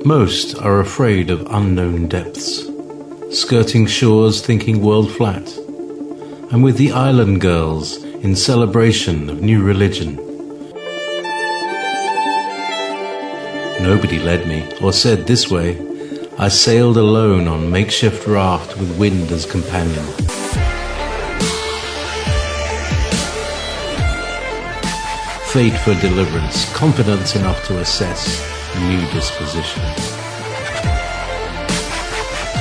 Most are afraid of unknown depths, skirting shores thinking world flat. I'm with the island girls in celebration of new religion. Nobody led me or said this way. I sailed alone on makeshift raft with wind as companion. Fate for deliverance, confidence enough to assess new disposition.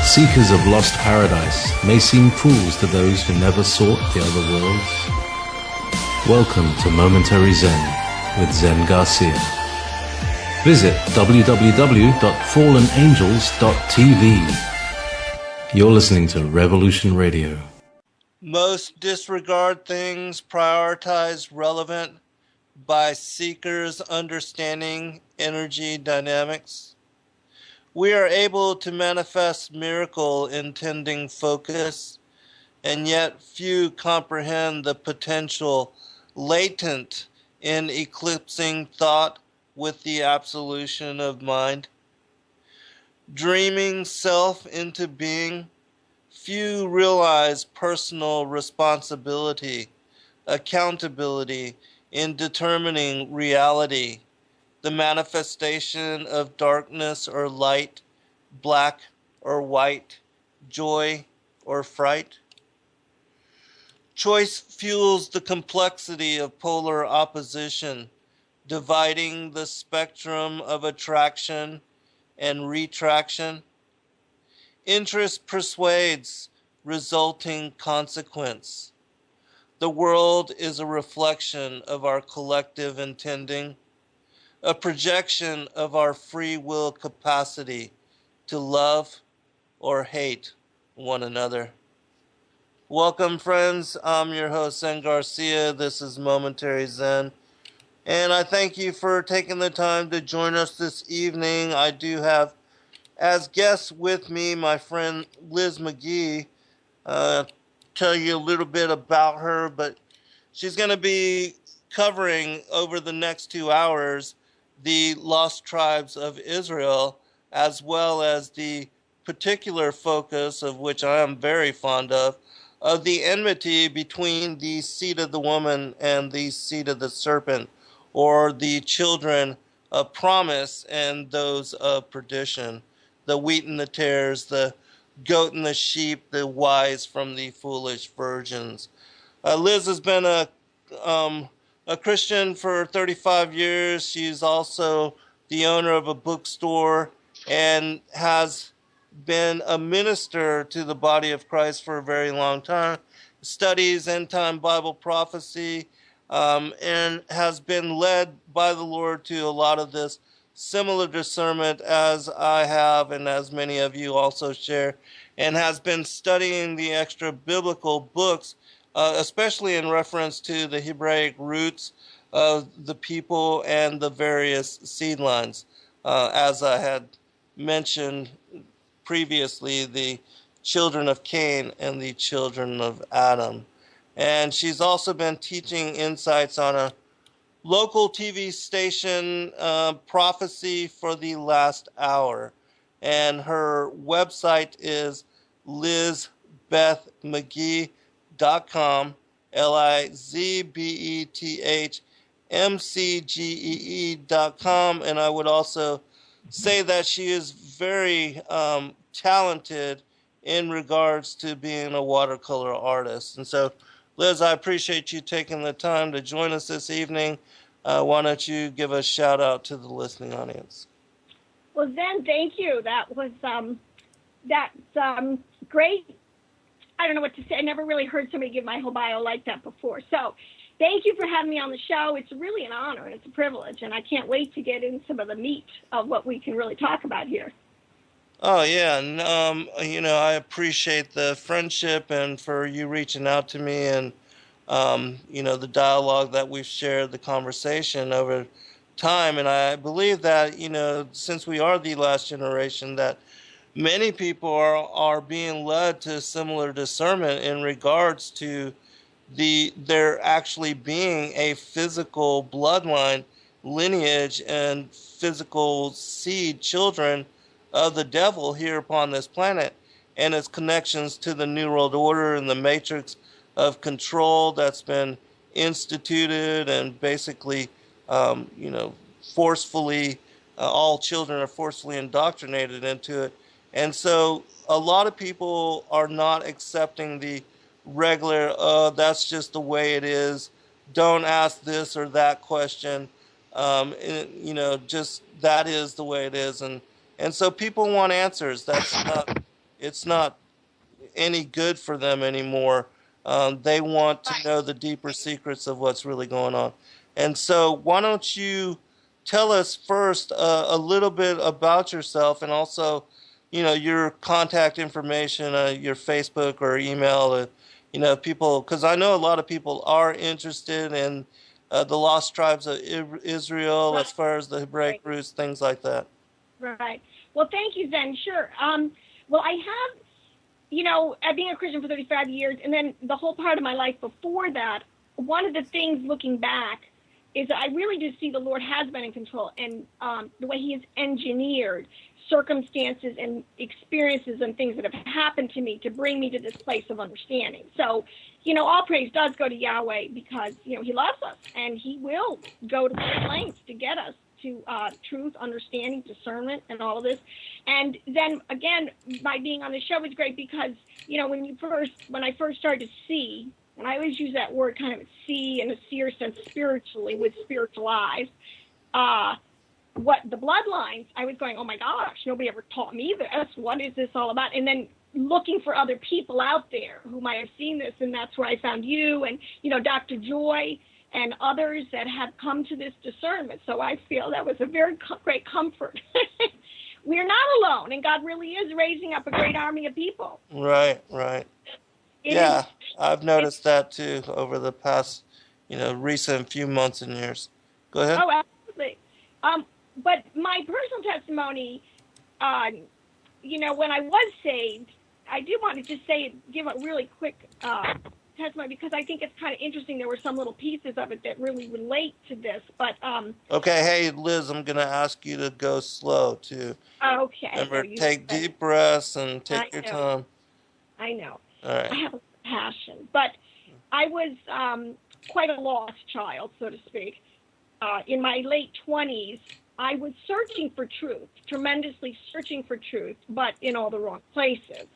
Seekers of lost paradise may seem fools to those who never sought the other worlds. Welcome to Momentary Zen with Zen Garcia. Visit www.fallenangels.tv. You're listening to Revolution Radio. Most disregard things prioritized relevant by seekers understanding energy dynamics. We are able to manifest miracle intending focus, and yet few comprehend the potential latent in eclipsing thought with the absolution of mind. Dreaming self into being, few realize personal responsibility, accountability in determining reality, the manifestation of darkness or light, black or white, joy or fright. Choice fuels the complexity of polar opposition, dividing the spectrum of attraction and retraction. Interest persuades, resulting consequence. The world is a reflection of our collective intending, a projection of our free will capacity to love or hate one another. Welcome, friends. I'm your host, Zen Garcia. This is Momentary Zen. And I thank you for taking the time to join us this evening. I do have as guests with me my friend Liz McGee. Tell you a little bit about her, but she's going to be covering over the next 2 hours the lost tribes of Israel, as well as the particular focus, of which I am very fond of the enmity between the seed of the woman and the seed of the serpent, or the children of promise and those of perdition, the wheat and the tares, the goat and the sheep, the wise from the foolish virgins. Liz has been a Christian for 35 years. She's also the owner of a bookstore and has been a minister to the body of Christ for a very long time. Studies end-time Bible prophecy, and has been led by the Lord to a lot of this similar discernment as I have and as many of you also share, and has been studying the extra biblical books, especially in reference to the Hebraic roots of the people and the various seed lines. As I had mentioned previously, the children of Cain and the children of Adam. And she's also been teaching insights on a local TV station, Prophecy for the Last Hour. And her website is lizbethmcgee.com, LIZBETHMCGEE.com. And I would also say that she is very talented in regards to being a watercolor artist. And so, Liz, I appreciate you taking the time to join us this evening. Why don't you give a shout out to the listening audience? Well, Zen, thank you. That was great. I don't know what to say. I never really heard somebody give my whole bio like that before. So thank you for having me on the show. It's really an honor and it's a privilege, and I can't wait to get in some of the meat of what we can really talk about here. Oh, yeah. And, I appreciate the friendship and for you reaching out to me and, the dialogue that we've shared, the conversation over time. And I believe that, since we are the last generation, that many people are being led to similar discernment in regards to there actually being a physical bloodline lineage and physical seed children of the devil here upon this planet, and its connections to the New World Order and the matrix of control that's been instituted and basically, forcefully, all children are forcefully indoctrinated into it. And so a lot of people are not accepting the regular, that's just the way it is. Don't ask this or that question. Just that is the way it is. And so people want answers. It's not any good for them anymore. They want to know the deeper secrets of what's really going on. And so why don't you tell us first a little bit about yourself, and also, your contact information, your Facebook or email, people, because I know a lot of people are interested in the lost tribes of Israel, as far as the Hebraic roots, things like that. Right. Well, thank you, Zen. Sure. Well, I have, I've been a Christian for 35 years, and then the whole part of my life before that, one of the things looking back is I really do see the Lord has been in control, and the way he has engineered circumstances and experiences and things that have happened to me to bring me to this place of understanding. So, all praise does go to Yahweh, because, he loves us, and he will go to great lengths to get us to truth, understanding, discernment, and all of this. And then, again, my being on the show is great because, when I first started to see, and I always use that word kind of see in a seer sense spiritually, with spiritual eyes, what the bloodlines, I was going, oh my gosh, nobody ever taught me this. What is this all about? And then looking for other people out there who might have seen this, and that's where I found you and, Dr. Joy and others that have come to this discernment. So I feel that was a very great comfort. We're not alone, and God really is raising up a great army of people. Right. I've noticed that too over the past, recent few months and years. Go ahead. Oh, absolutely. But my personal testimony, when I was saved, I do want to just give a really quick testimony, because I think it's kind of interesting. There were some little pieces of it that really relate to this. But okay, hey Liz, I'm going to ask you to go slow too. Okay. Remember, take deep breaths and take your time. I know. All right. I have a passion, but I was quite a lost child, so to speak. In my late 20s, I was searching for truth, tremendously searching for truth, but in all the wrong places.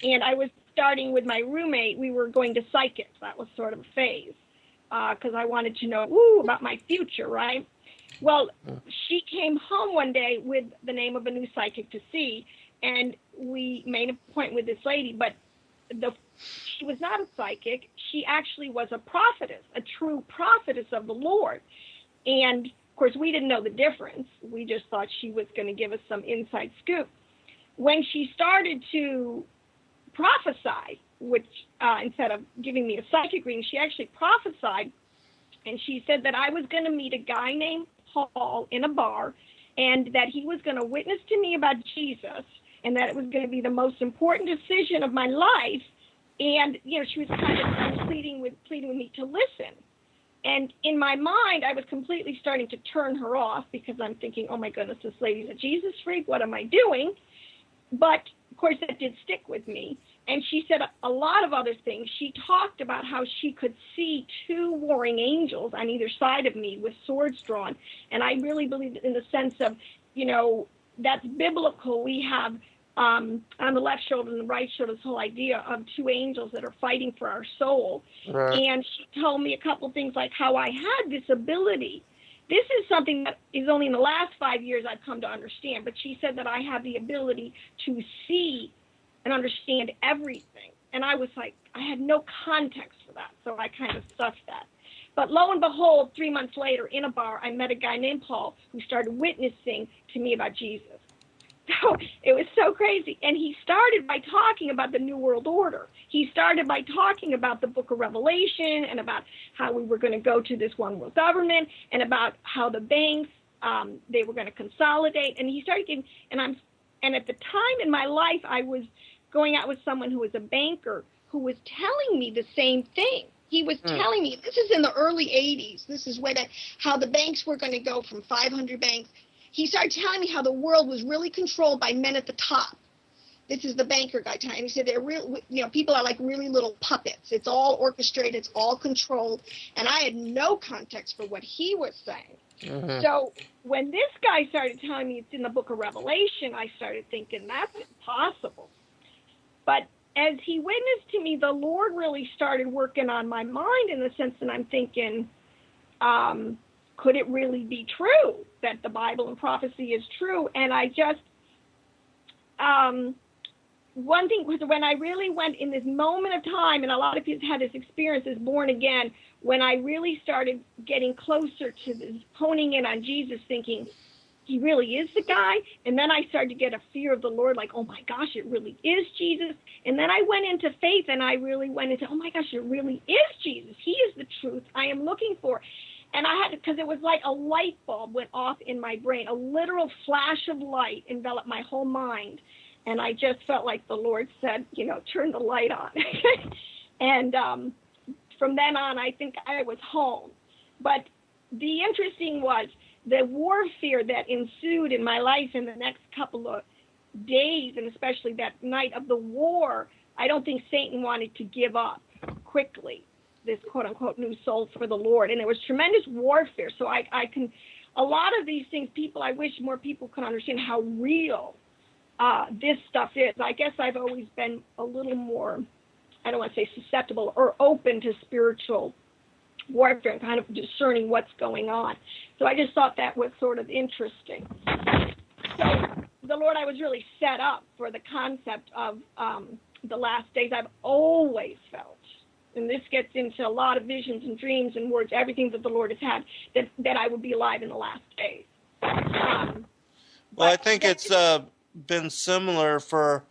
And I was starting with my roommate. We were going to psychics. That was sort of a phase, because I wanted to know about my future, right? Well, she came home one day with the name of a new psychic to see, and we made an appointment with this lady, but she was not a psychic. She actually was a prophetess, a true prophetess of the Lord. And, of course, we didn't know the difference. We just thought she was going to give us some inside scoop. When she started to prophesy, which instead of giving me a psychic reading, she actually prophesied, and she said that I was going to meet a guy named Paul in a bar, and that he was going to witness to me about Jesus, and that it was going to be the most important decision of my life. And, she was kind of pleading with me to listen. And in my mind, I was completely starting to turn her off, because I'm thinking, oh my goodness, this lady's a Jesus freak. What am I doing? But, of course, that did stick with me. And she said a lot of other things. She talked about how she could see two warring angels on either side of me with swords drawn. And I really believe in the sense of, that's biblical. We have on the left shoulder and the right shoulder this whole idea of two angels that are fighting for our soul. Right. And she told me a couple things like how I had this ability. This is something that is only in the last 5 years I've come to understand. But she said that I have the ability to see and understand everything. And I was like, I had no context for that. So I kind of stuffed that. But lo and behold, 3 months later in a bar, I met a guy named Paul who started witnessing to me about Jesus. So it was so crazy. And he started by talking about the New World Order. He started by talking about the book of Revelation and about how we were going to go to this one world government and about how the banks, they were going to consolidate. And he started giving, and at the time in my life, I was going out with someone who was a banker who was telling me the same thing. He was telling me, this is in the early 80s, this is way back, how the banks were going to go from 500 banks. He started telling me how the world was really controlled by men at the top. This is the banker guy telling me. He said, they're real, people are like really little puppets. It's all orchestrated, it's all controlled. And I had no context for what he was saying. Mm-hmm. So when this guy started telling me it's in the book of Revelation, I started thinking, that's impossible. But as he witnessed to me, the Lord really started working on my mind in the sense that I'm thinking, could it really be true that the Bible and prophecy is true? And I just, one thing was when I really went in this moment of time, and a lot of people had this experience as born again, when I really started getting closer to this, honing in on Jesus, thinking, he really is the guy. And then I started to get a fear of the Lord, like, oh my gosh, it really is Jesus. And then I went into faith, and I really went into, oh my gosh, it really is Jesus. He is the truth I am looking for. And I had to, because it was like a light bulb went off in my brain, a literal flash of light enveloped my whole mind. And I just felt like the Lord said, turn the light on. And from then on, I think I was home. But the interesting was the warfare that ensued in my life in the next couple of days, and especially that night of the war. I don't think Satan wanted to give up quickly this quote-unquote new soul for the Lord. And there was tremendous warfare. So I can, a lot of these things, I wish more people could understand how real this stuff is. I guess I've always been a little more, I don't want to say susceptible, or open to spiritual warfare and kind of discerning what's going on. So I just thought that was sort of interesting. So the Lord, I was really set up for the concept of the last days. I've always felt, and this gets into a lot of visions and dreams and words, everything that the Lord has had, that I would be alive in the last days. Well, I think it's been similar for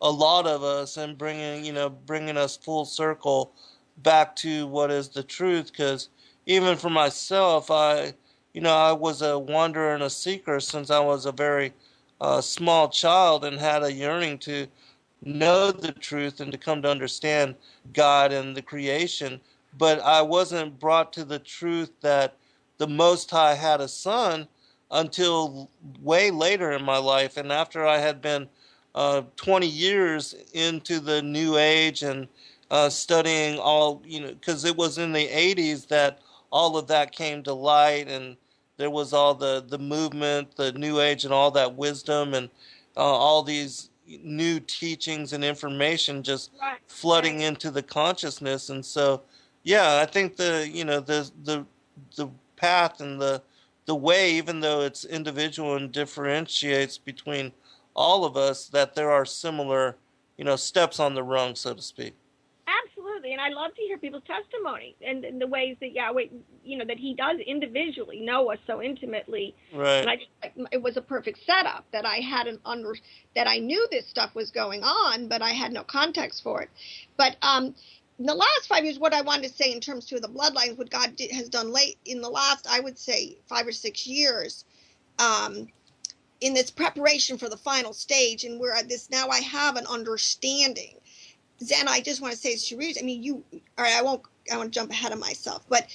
a lot of us, and bringing us full circle back to what is the truth. Because even for myself, I was a wanderer and a seeker since I was a very small child, and had a yearning to know the truth and to come to understand God and the creation. But I wasn't brought to the truth that the Most High had a son until way later in my life. And after I had been 20 years into the New Age and studying all, because it was in the 80s that all of that came to light, and there was all the movement, the New Age, and all that wisdom, and all these new teachings and information just flooding into the consciousness. And so, yeah, I think the path and the way, even though it's individual and differentiates between all of us, that there are similar, steps on the rung, so to speak. Absolutely. And I love to hear people's testimony and the ways that Yahweh, that he does individually know us so intimately. Right. And it was a perfect setup that I hadn't that I knew this stuff was going on, but I had no context for it. But in the last 5 years, what I wanted to say in terms of the bloodlines, what God has done late in the last, I would say 5 or 6 years, in this preparation for the final stage, and where now I have an understanding. Zen, I just want to say, Sharice, all right, I won't jump ahead of myself, but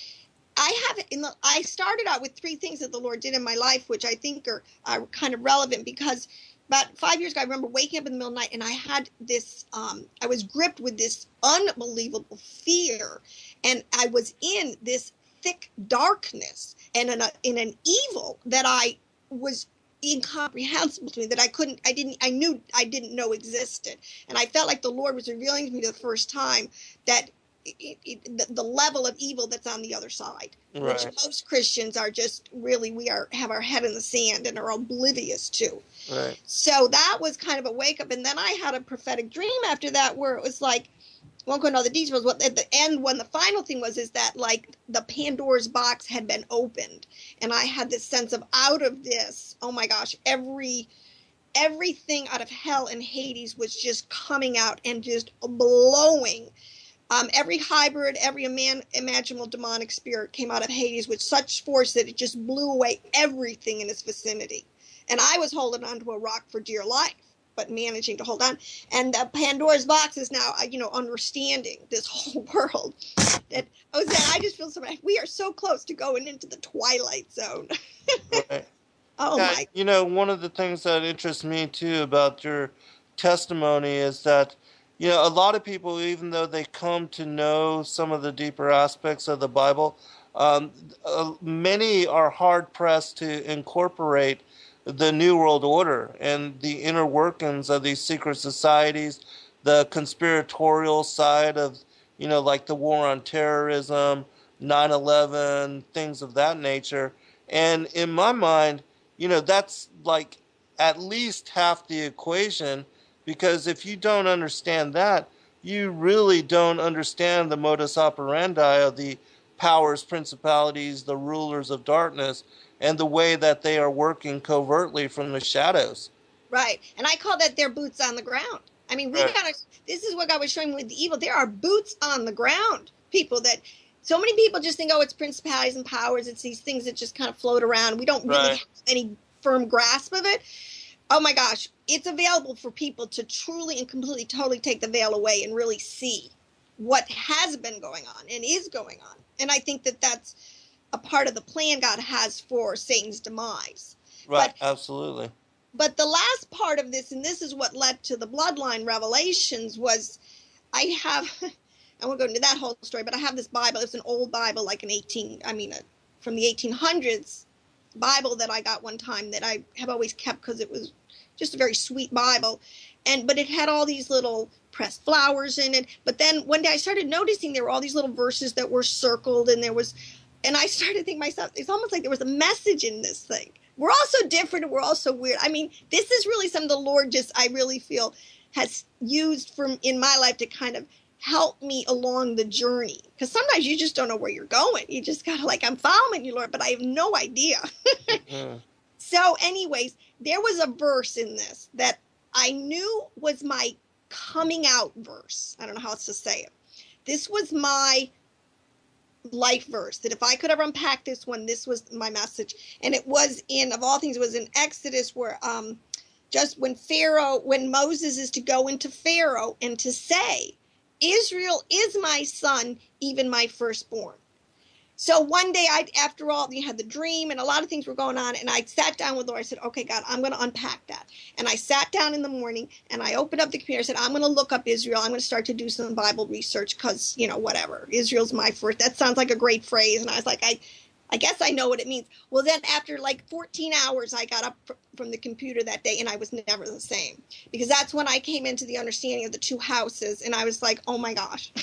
I started out with 3 things that the Lord did in my life, which I think are kind of relevant, because about 5 years ago, I remember waking up in the middle of the night, and I had this, I was gripped with this unbelievable fear, and I was in this thick darkness and in an evil that I was incomprehensible to me, that I didn't know existed. And I felt like the Lord was revealing to me the first time that the level of evil that's on the other side, right, which most Christians are just really, have our head in the sand and are oblivious to. Right. So that was kind of a wake up. And then I had a prophetic dream after that, where it was like, I won't go into all the details, but at the end, when the final thing is that like the Pandora's box had been opened, and I had this sense of, out of this, oh my gosh, everything out of hell and Hades was just coming out and just blowing. Every hybrid, every imaginable demonic spirit came out of Hades with such force that it just blew away everything in its vicinity. And I was holding onto a rock for dear life. but managing to hold on. And Pandora's box is now, understanding this whole world. That I just feel so bad. We are so close to going into the twilight zone. Right. Oh my! One of the things that interests me too about your testimony is that, a lot of people, even though they come to know some of the deeper aspects of the Bible, many are hard pressed to incorporate the New World Order and the inner workings of these secret societies, the conspiratorial side of, like the war on terrorism, 9/11, things of that nature. And in my mind, that's like at least half the equation, because if you don't understand that, you really don't understand the modus operandi of the powers, principalities, the rulers of darkness, and the way that they are working covertly from the shadows. Right. And I call that their boots on the ground. I mean, this is what God was showing me with the evil. There are boots on the ground, people that, so many people just think, oh, it's principalities and powers. It's these things that just kind of float around. We don't really have any firm grasp of it. Oh my gosh, it's available for people to truly and completely, totally take the veil away and really see what has been going on and is going on. And I think that that's a part of the plan God has for Satan's demise. Right, absolutely. But the last part of this, and this is what led to the bloodline revelations, was I won't go into that whole story, but I have this Bible. It's an old Bible, like from the 1800s Bible that I got one time that I have always kept because it was just a very sweet Bible. But it had all these little pressed flowers in it. But then one day I started noticing there were all these little verses that were circled, and I started thinking myself, it's almost like there was a message in this thing. We're all so different and we're all so weird. I mean, this is really something the Lord I really feel has used in my life to kind of help me along the journey. Because sometimes you just don't know where you're going. You just gotta I'm following you, Lord, but I have no idea. Mm-hmm. So anyways, there was a verse in this that I knew was my coming out verse. I don't know how else to say it. This was my life verse, that if I could ever unpack this one, this was my message. And it was of all things, it was in Exodus, where just when Moses is to go into Pharaoh and to say, Israel is my son, even my firstborn. So one day, after all, you had the dream and a lot of things were going on, and I sat down with the Lord. I said, okay, God, I'm going to unpack that. And I sat down in the morning and I opened up the computer. I said, I'm going to look up Israel. I'm going to start to do some Bible research because, whatever. Israel's my first. That sounds like a great phrase. And I was like, I guess I know what it means. Well, then after 14 hours, I got up from the computer that day, and I was never the same. Because that's when I came into the understanding of the two houses, and I was like, oh my gosh.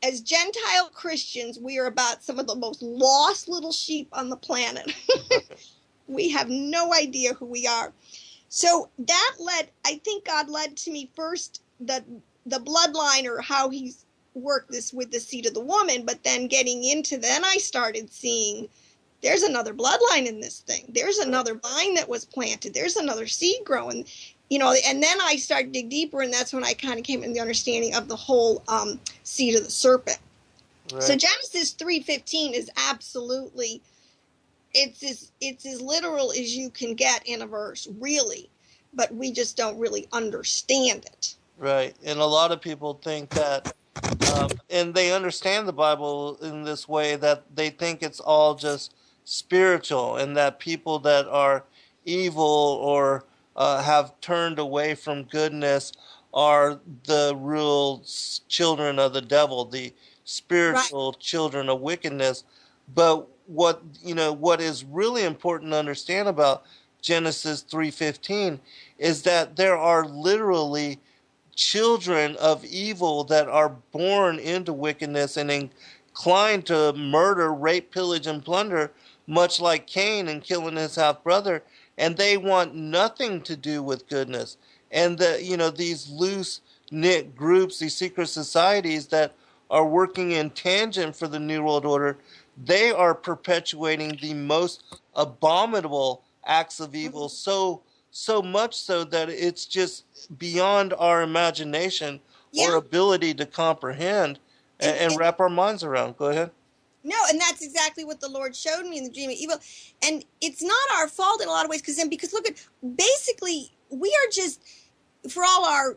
As Gentile Christians, we are about some of the most lost little sheep on the planet. We have no idea who we are. So that I think God led to me first the bloodline, or how he's worked this with the seed of the woman, but then then I started seeing there's another bloodline in this thing. There's another vine that was planted. There's another seed growing. And then I started to dig deeper, and that's when I kind of came in the understanding of the whole seed of the serpent. Right. So Genesis 3:15 is absolutely, it's as literal as you can get in a verse, really, but we just don't really understand it. Right, and a lot of people think that, and they understand the Bible in this way, that they think it's all just spiritual, and that people that are evil or have turned away from goodness are the real children of the devil, the spiritual children of wickedness. But what is really important to understand about Genesis 3:15 is that there are literally children of evil that are born into wickedness and inclined to murder, rape, pillage, and plunder, much like Cain and killing his half-brother. And they want nothing to do with goodness. And these loose-knit groups, these secret societies that are working in tangent for the New World Order, they are perpetuating the most abominable acts of evil, so much so that it's just beyond our imagination or ability to comprehend and wrap our minds around. Go ahead. No, and that's exactly what the Lord showed me in the dream of evil. And it's not our fault in a lot of ways, because look at, basically, we are just, for all our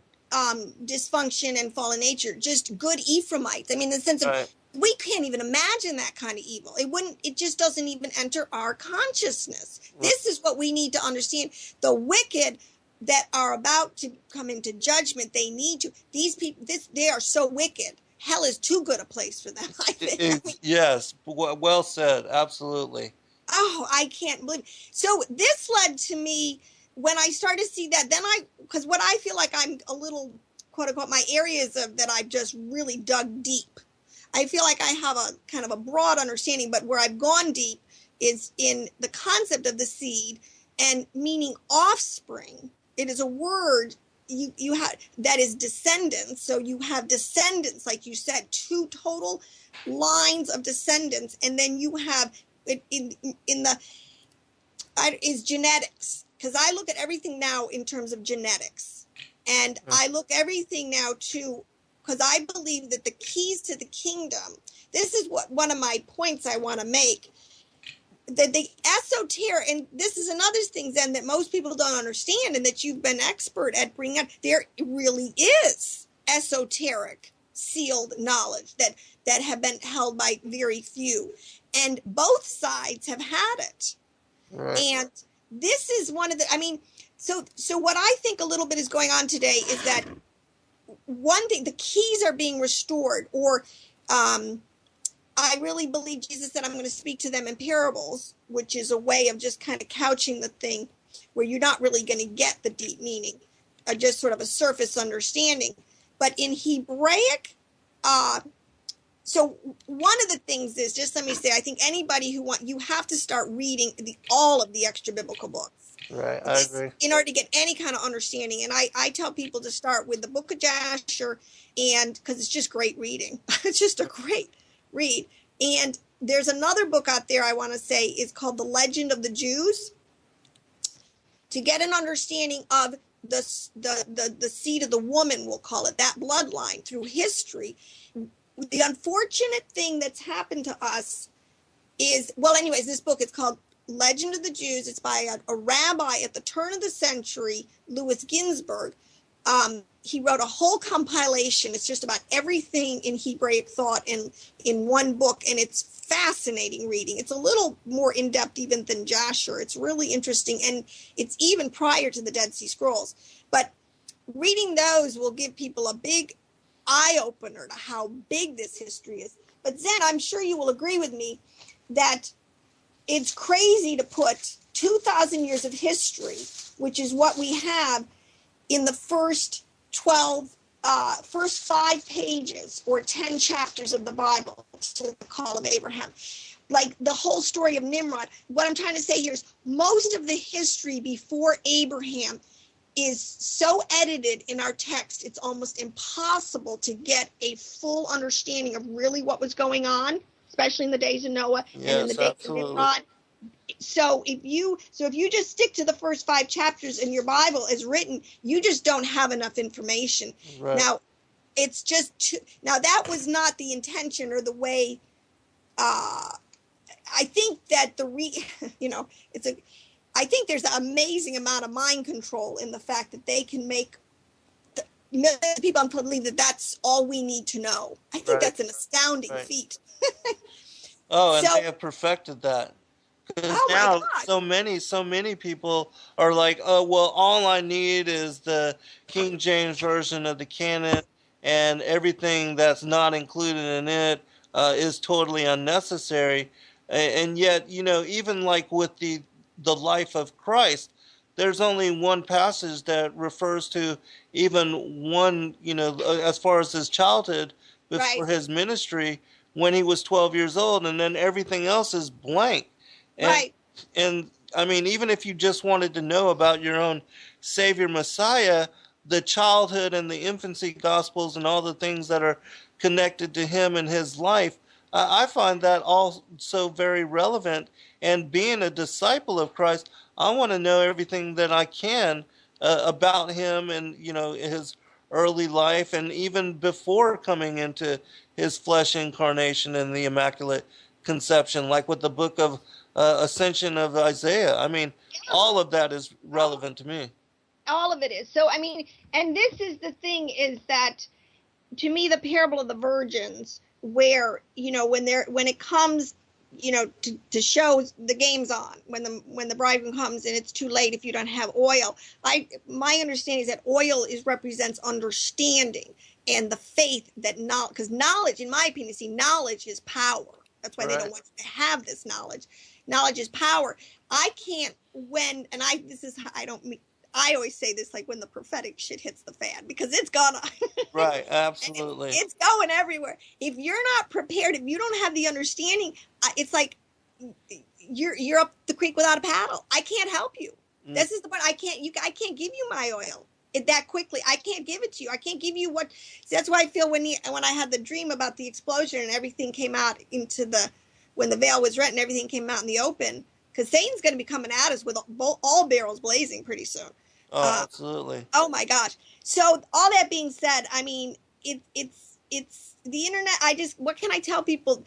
dysfunction and fallen nature, just good Ephraimites. I mean, in the sense of, Right. we can't even imagine that kind of evil. It just doesn't even enter our consciousness. This is what we need to understand. The wicked that are about to come into judgment, these people, they are so wicked. Hell is too good a place for them, I think. I mean, Yes, well said. Absolutely. oh, I can't believe it. So this led to me, when I started to see that, then because what I feel like I'm a little, quote unquote, my areas that I've just really dug deep. I feel like I have a kind of a broad understanding, but where I've gone deep is in the concept of the seed and meaning offspring. It is a word you have that is descendants. So you have descendants, like you said, 2 total lines of descendants, and then you have is genetics, because I look at everything now in terms of genetics, and I look everything now too, because I believe that the keys to the kingdom, this is what one of my points I want to make, that the esoteric, and this is another thing, Zen, that most people don't understand, and that you've been expert at bringing up, there really is esoteric sealed knowledge that have been held by very few, and both sides have had it. Right. And this is one of the, I mean, so what I think a little bit is going on today is that one thing, the keys are being restored, or I really believe Jesus said, I'm going to speak to them in parables, which is a way of just kind of couching the thing where you're not really going to get the deep meaning, just sort of a surface understanding. But in Hebraic, so one of the things is, just let me say, I think anybody you have to start reading all of the extra biblical books. Right, I agree. In order to get any kind of understanding. And I tell people to start with the book of Jasher, and because it's just great reading. It's just a great read. And there's another book out there I want to say is called The Legend of the Jews, to get an understanding of the seed of the woman, we'll call it, that bloodline through history. The unfortunate thing that's happened to us is, well, anyways, this book is called Legend of the Jews. It's by a rabbi at the turn of the century, Louis Ginsburg. He wrote a whole compilation. It's just about everything in Hebraic thought in one book, and it's fascinating reading. It's a little more in-depth even than Jasher. It's really interesting, and it's even prior to the Dead Sea Scrolls. But reading those will give people a big eye-opener to how big this history is. But Zen, I'm sure you will agree with me that it's crazy to put 2,000 years of history, which is what we have, in the first 5 pages or 10 chapters of the Bible, to the call of Abraham. Like the whole story of Nimrod. What I'm trying to say here is most of the history before Abraham is so edited in our text, it's almost impossible to get a full understanding of really what was going on, especially in the days of Noah and in the days of Nimrod. So if you just stick to the first 5 chapters and your Bible is written, you just don't have enough information. Right. Now, it's just now that was not the intention or the way. I think that I think there's an amazing amount of mind control in the fact that they can make people believe that that's all we need to know. I think that's an astounding feat. Oh, and they have perfected that. Because now so many people are like, oh, well, all I need is the King James version of the canon, and everything that's not included in it is totally unnecessary. And yet, even like with the life of Christ, there's only one passage that refers to even one, as far as his childhood before his ministry, when he was 12 years old, and then everything else is blank. And I mean, even if you just wanted to know about your own Savior Messiah, the childhood and the infancy gospels and all the things that are connected to him and his life, I find that all so very relevant. And being a disciple of Christ, I want to know everything that I can about him and, his early life, and even before coming into his flesh incarnation and the Immaculate conception, like with the book of Ascension of Isaiah. I mean, all of that is relevant to me. All of it is. So, I mean, and this is the thing, is that to me, the parable of the virgins, where, you know, when it comes, you know, to show the game's on, when the bridegroom comes and it's too late if you don't have oil. My understanding is that oil represents understanding and the faith that because knowledge, in my opinion, knowledge is power. That's why they don't want you to have this knowledge. Knowledge is power. I can't, I always say this, like, when the prophetic shit hits the fan, because it's gonna. Right, absolutely. It's going everywhere. If you're not prepared, if you don't have the understanding, it's like you're up the creek without a paddle. I can't help you. This is the point. I can't give you my oil that quickly. I can't give it to you. I can't give you what. See, that's why I feel when I had the dream about the explosion and everything came out when the veil was rent and everything came out in the open. Because Satan's going to be coming at us with all barrels blazing pretty soon. Oh, absolutely. Oh my gosh. So all that being said, I mean, it's the internet. What can I tell people?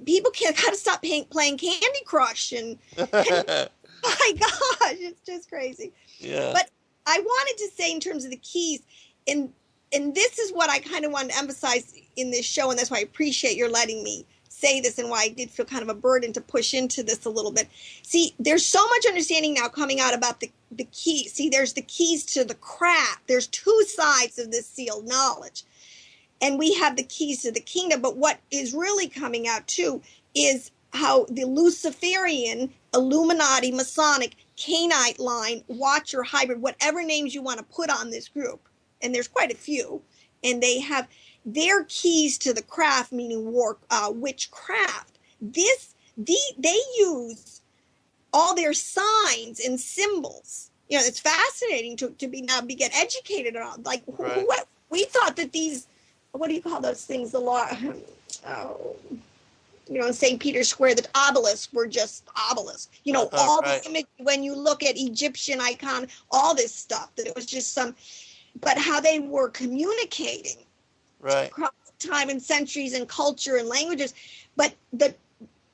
People gotta stop playing Candy Crush and my gosh, it's just crazy. Yeah. But I wanted to say, in terms of the keys, and this is what I kind of wanted to emphasize in this show, and that's why I appreciate your letting me say this, and why I did feel kind of a burden to push into this a little bit. See, there's so much understanding now coming out about the keys. See, there's the keys to the craft. There's two sides of this sealed knowledge. And we have the keys to the kingdom. But what is really coming out too is how the Luciferian, Illuminati, Masonic, Cainite line, Watcher, hybrid, whatever names you want to put on this group, and there's quite a few, and they have their keys to the craft, meaning witchcraft. They use all their signs and symbols. You know, it's fascinating to get educated on. Like, we thought that these, what do you call those things? The law, in St. Peter's Square, that obelisks were just obelisks. You know, all the image, when you look at Egyptian icon, all this stuff, that it was just but how they were communicating across time and centuries and culture and languages. But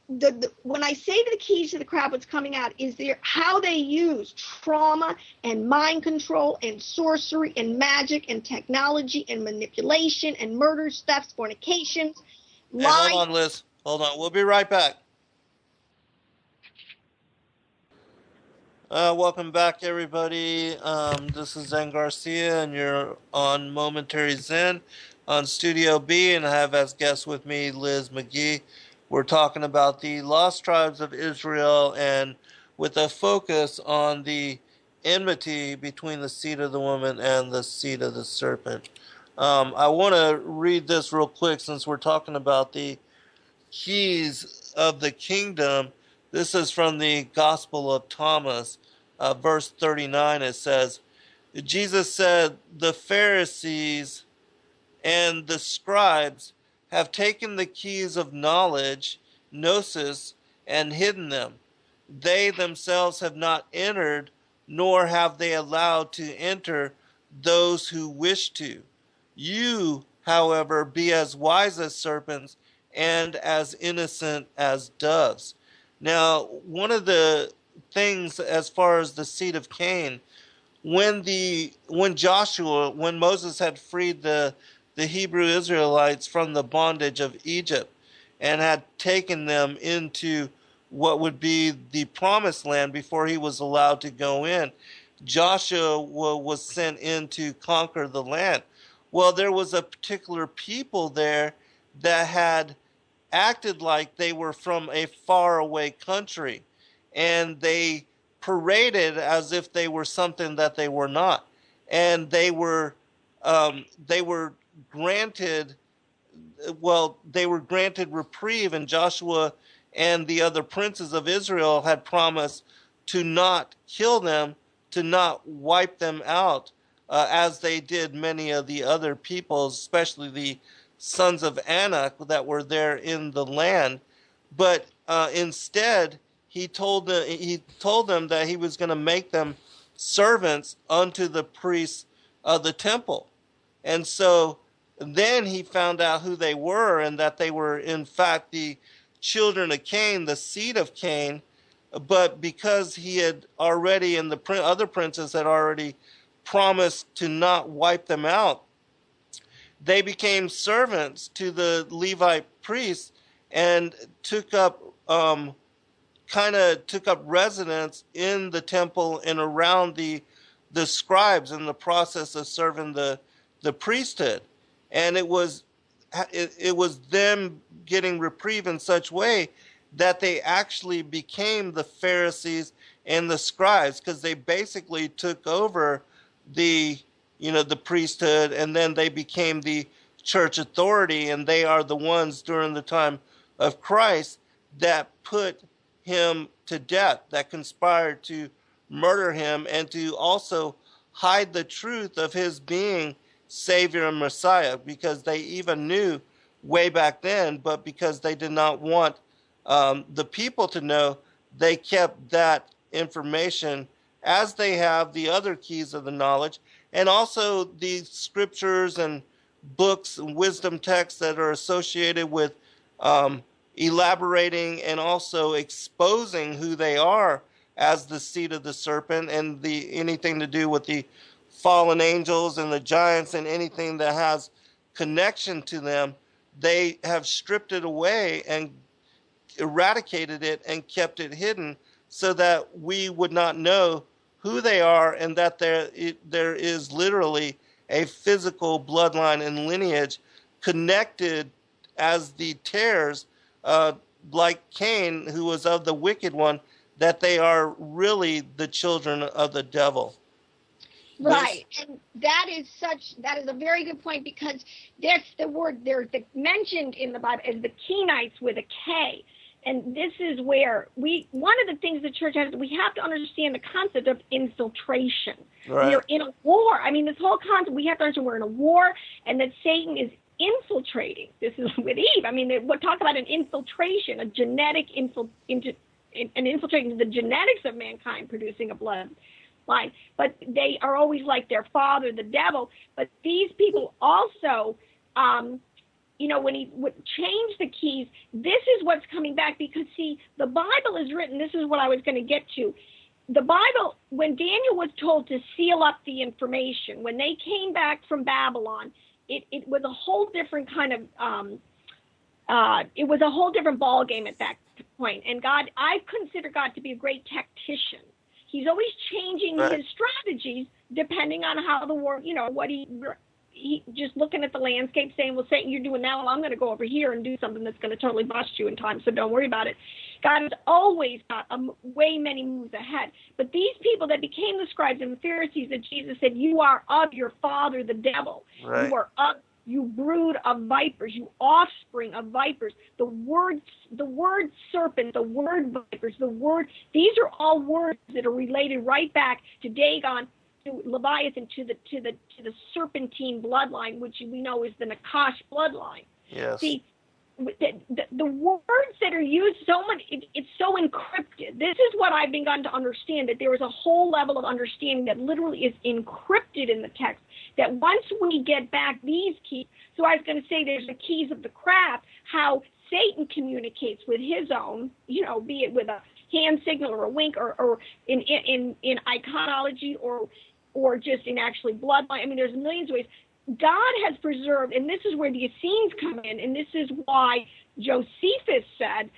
when I say the keys to the craft, what's coming out is how they use trauma and mind control and sorcery and magic and technology and manipulation and murders, thefts, fornications, lies. Hold on, Liz. Hold on. We'll be right back. Welcome back, everybody. This is Zen Garcia, and you're on Momentary Zen on Studio B, and I have as guest with me Liz McGee. We're talking about the lost tribes of Israel, and with a focus on the enmity between the seed of the woman and the seed of the serpent. I want to read this real quick, since we're talking about the keys of the kingdom. This is from the Gospel of Thomas, verse 39. It says, Jesus said, "The Pharisees and the scribes have taken the keys of knowledge, gnosis, and hidden them. They themselves have not entered, nor have they allowed to enter those who wish to. You, however, be as wise as serpents and as innocent as doves." Now, one of the things as far as the seed of Cain, when Moses had freed the Hebrew Israelites from the bondage of Egypt and had taken them into what would be the promised land before he was allowed to go in, Joshua was sent in to conquer the land. Well, there was a particular people there that had acted like they were from a faraway country, and they paraded as if they were something that they were not, and they were granted reprieve, and Joshua and the other princes of Israel had promised to not kill them, to not wipe them out, as they did many of the other peoples, especially the sons of Anak that were there in the land. But instead, he told them that he was going to make them servants unto the priests of the temple. And so then he found out who they were, and that they were in fact the children of Cain, the seed of Cain, but because he had already, and the other princes had already promised to not wipe them out, they became servants to the Levite priests and took up residence in the temple and around the scribes in the process of serving the priesthood. And it was them getting reprieve in such way that they actually became the Pharisees and the scribes, because they basically took over the priesthood, and then they became the church authority, and they are the ones during the time of Christ that put him to death, that conspired to murder him and to also hide the truth of his being Savior and Messiah, because they even knew way back then, but because they did not want the people to know, they kept that information, as they have the other keys of the knowledge, and also the scriptures and books and wisdom texts that are associated with elaborating and also exposing who they are as the seed of the serpent, and anything to do with the fallen angels and the giants and anything that has connection to them. They have stripped it away and eradicated it and kept it hidden so that we would not know who they are, and that there is literally a physical bloodline and lineage connected as the tares, like Cain, who was of the wicked one, that they are really the children of the devil. Right, and that is a very good point, because that's the word they're mentioned in the Bible as the Kenites with a K. And this is where one of the things the church has, we have to understand the concept of infiltration. Right. We are in a war. I mean, this whole concept, we have to understand we're in a war, and that Satan is infiltrating. This is with Eve. I mean, we'll talk about an infiltration, a genetic infiltrating the genetics of mankind, producing a bloodline. But they are always like their father, the devil. But these people also, when he would change the keys, this is what's coming back, because, see, the Bible is written, this is what I was going to get to. The Bible, when Daniel was told to seal up the information, when they came back from Babylon, it was a whole different kind of, it was a whole different ball game at that point. And God, I consider God to be a great tactician. He's always changing his strategies depending on how the war, what he just looking at the landscape saying, well, Satan, you're doing that. Well, I'm going to go over here and do something that's going to totally bust you in time, so don't worry about it. God has always got way many moves ahead. But these people that became the scribes and the Pharisees, that Jesus said, you are of your father, the devil. Right. You are of, you brood of vipers, you offspring of vipers. The word serpent, the word vipers, these are all words that are related right back to Dagon, to Leviathan, to the serpentine bloodline, which we know is the Nakash bloodline. Yes. See, the words that are used so much, it's so encrypted. This is what I've begun to understand, that there is a whole level of understanding that literally is encrypted in the text, that once we get back these keys, so I was going to say there's the keys of the craft, how Satan communicates with his own, be it with a hand signal or a wink, or in iconology, or just in actually bloodline. I mean, there's millions of ways. God has preserved, and this is where the Essenes come in, and this is why Josephus said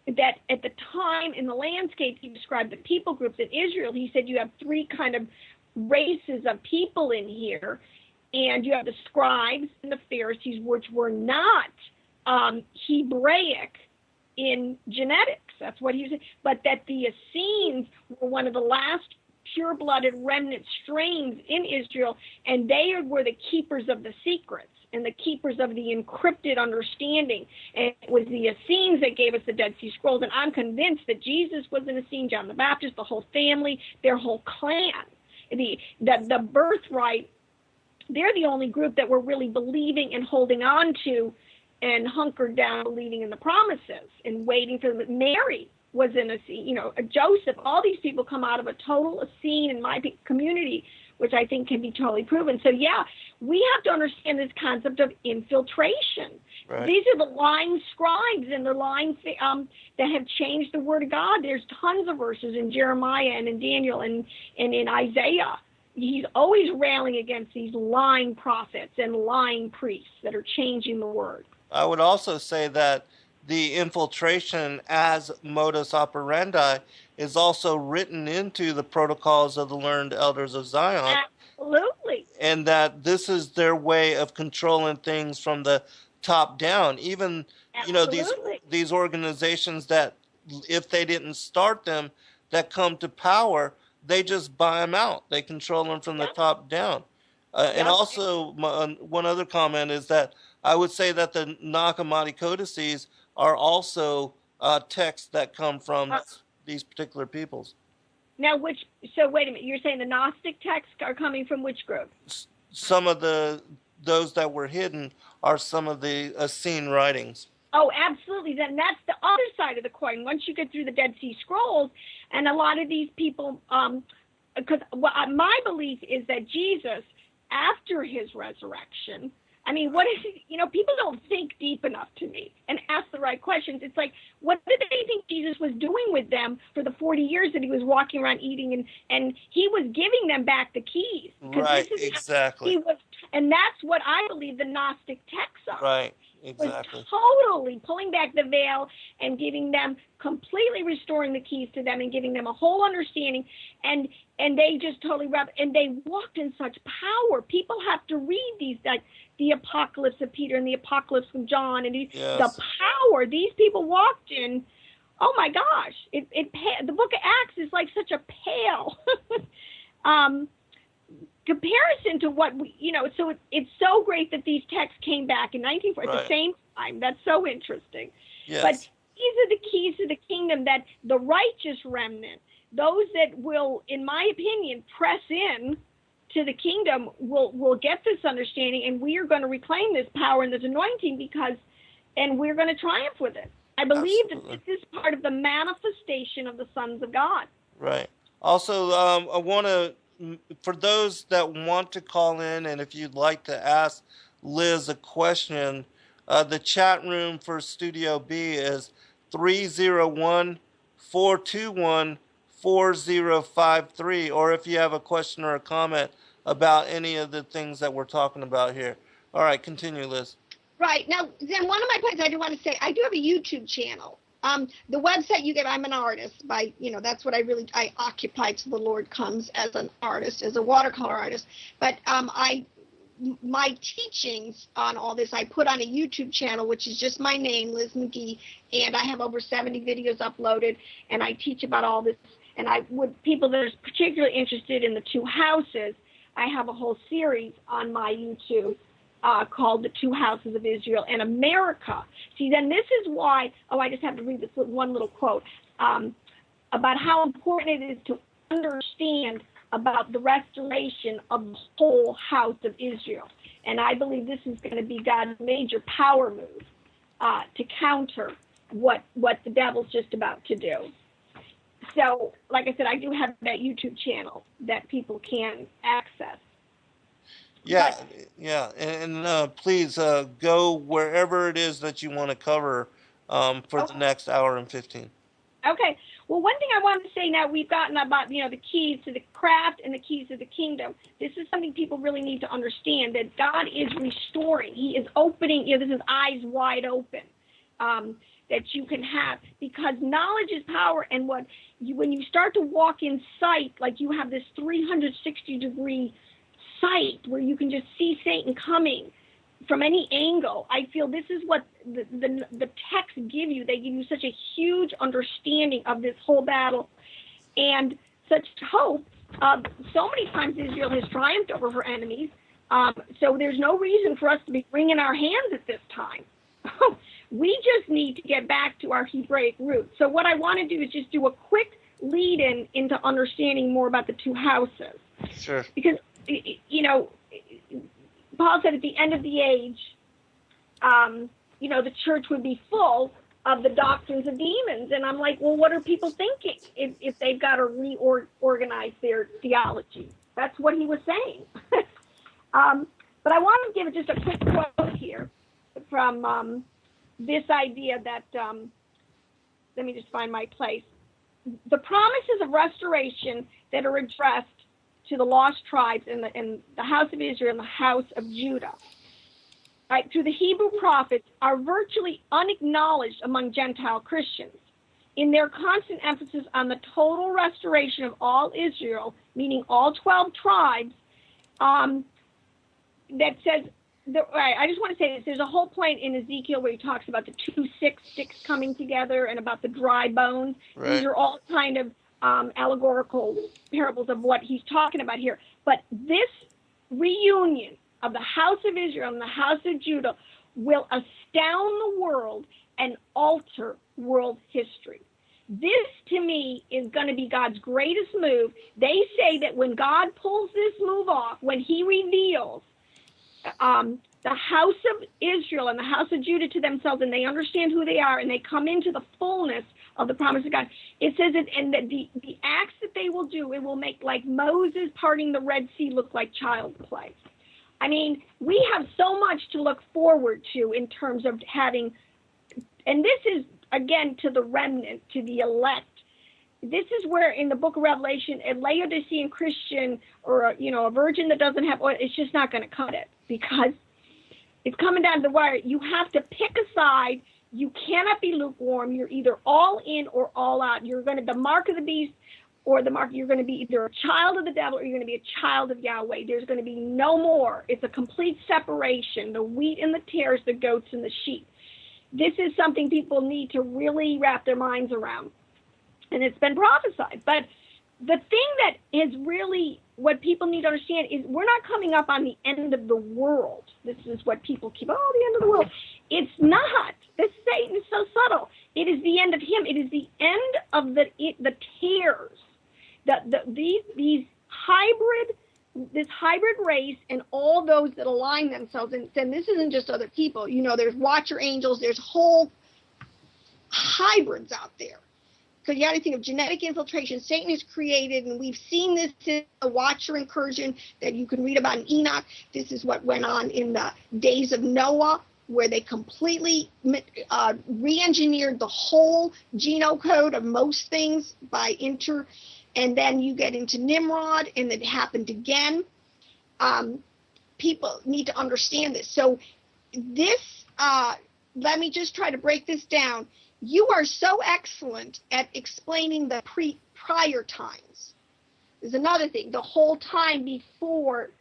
that at the time in the landscape, he described the people groups in Israel. He said you have three kind of races of people in here, and you have the scribes and the Pharisees, which were not Hebraic in genetics. That's what he said. But that the Essenes were one of the last pure-blooded remnant strains in Israel, and they were the keepers of the secrets and the keepers of the encrypted understanding. And it was the Essenes that gave us the Dead Sea Scrolls, and I'm convinced that Jesus was an Essene, John the Baptist, the whole family, their whole clan. The birthright, they're the only group that were really believing and holding on to and hunkered down, believing in the promises and waiting for them. Mary was in Essene, Joseph, all these people come out of a total Essene in my community, which I think can be totally proven. So yeah, we have to understand this concept of infiltration. Right. These are the lying scribes and the lying that have changed the word of God. There's tons of verses in Jeremiah and in Daniel and in Isaiah. He's always railing against these lying prophets and lying priests that are changing the word. I would also say that the infiltration as modus operandi is also written into the protocols of the learned elders of Zion. Absolutely. And that this is their way of controlling things from the top down. Even, these organizations that, if they didn't start them, that come to power, they just buy them out. They control them from the top down. And also, one other comment is that I would say that the Nag Hammadi codices are also texts that come from these particular peoples. Now, so wait a minute, you're saying the Gnostic texts are coming from which group? Some of those that were hidden are some of the Essene writings. Oh, absolutely. Then that's the other side of the coin. Once you get through the Dead Sea Scrolls, and a lot of these people, because my belief is that Jesus, after his resurrection, I mean, what is it? People don't think deep enough to me and ask the right questions. It's like, what did they think Jesus was doing with them for the 40 years that he was walking around eating, and he was giving them back the keys? Right, exactly. And that's what I believe the Gnostic texts are. Right, exactly. Was totally pulling back the veil and giving them, completely restoring the keys to them and giving them a whole understanding. And they just totally and they walked in such power. People have to read these, like the Apocalypse of Peter and the Apocalypse of John, and the power these people walked in. Oh my gosh! The Book of Acts is like such a pale comparison to what So it's so great that these texts came back in 1940 at the same time. That's so interesting. Yes. But these are the keys to the kingdom, that the righteous remnant, those that will, in my opinion, press in to the kingdom, will get this understanding, and we are going to reclaim this power and this anointing and we're going to triumph with it. I believe that this is part of the manifestation of the sons of God. Right. Also, I want to, for those that want to call in, and if you'd like to ask Liz a question, the chat room for Studio B is 301-421-4053, or if you have a question or a comment about any of the things that we're talking about here. All right, continue, Liz. Right. Now, then one of my points I do want to say, I do have a YouTube channel. The website you get, I'm an artist that's what I occupy till the Lord comes, as an artist, as a watercolor artist. But my teachings on all this, I put on a YouTube channel, which is just my name, Liz McGee, and I have over 70 videos uploaded, and I teach about all this. And people that are particularly interested in the two houses, I have a whole series on my YouTube called The Two Houses of Israel and America. See, then this is why, I just have to read this one little quote about how important it is to understand about the restoration of the whole house of Israel. And I believe this is going to be God's major power move to counter what the devil's just about to do. So, like I said, I do have that YouTube channel that people can access. Yeah, and please go wherever it is that you want to cover for the next hour and 15. Okay. Well, one thing I wanted to say now, we've gotten about, the keys to the craft and the keys to the kingdom. This is something people really need to understand, that God is restoring. He is opening, this is eyes wide open, that you can have, because knowledge is power. And when you start to walk in sight, like you have this 360-degree sight where you can just see Satan coming from any angle. I feel this is what the texts give you. They give you such a huge understanding of this whole battle and such hope. So many times Israel has triumphed over her enemies, so there's no reason for us to be wringing our hands at this time. We just need to get back to our Hebraic roots. So what I want to do is just do a quick lead-in into understanding more about the two houses. Sure. Because Paul said at the end of the age, the church would be full of the doctrines of demons. And I'm like, well, what are people thinking if they've got to reorganize their theology? That's what he was saying. But I want to give just a quick quote here from this idea that, let me just find my place. The promises of restoration that are addressed to the lost tribes in the house of Israel and the house of Judah, right, through the Hebrew prophets, are virtually unacknowledged among Gentile Christians. In their constant emphasis on the total restoration of all Israel, meaning all 12 tribes, that says, I just want to say this, there's a whole point in Ezekiel where he talks about the 2 sticks coming together and about the dry bones. Right. These are all kind of allegorical parables of what he's talking about here. But this reunion of the house of Israel and the house of Judah will astound the world and alter world history. This, to me, is going to be God's greatest move. They say that when God pulls this move off, when he reveals the house of Israel and the house of Judah to themselves, and they understand who they are, and they come into the fullness of the promise of God, it says that, and that the acts that they will do, it will make, like Moses parting the Red Sea, look like child's play. I mean, we have so much to look forward to in terms of having, and this is, again, to the remnant, to the elect. This is where in the book of Revelation, a Laodicean Christian or a virgin that doesn't have oil, it's just not going to cut it, because it's coming down to the wire. You have to pick a side. You cannot be lukewarm. You're either all in or all out. You're going to, the mark of the beast or the mark, you're going to be either a child of the devil or you're going to be a child of Yahweh. There's going to be no more. It's a complete separation, the wheat and the tares, the goats and the sheep. This is something people need to really wrap their minds around. And it's been prophesied. But the thing that is really what people need to understand is we're not coming up on the end of the world. This is what people keep, the end of the world. It's not. This Satan is so subtle. It is the end of him. It is the end of the tares. This hybrid race and all those that align themselves. And this isn't just other people. There's watcher angels. There's whole hybrids out there. Because you got to think of genetic infiltration. Satan is created, and we've seen this in the Watcher incursion that you can read about in Enoch. This is what went on in the days of Noah, where they completely re-engineered the whole genome code of most things by and then you get into Nimrod, and it happened again. People need to understand this. So this, let me just try to break this down. You are so excellent at explaining the prior times. There's another thing. The whole time before,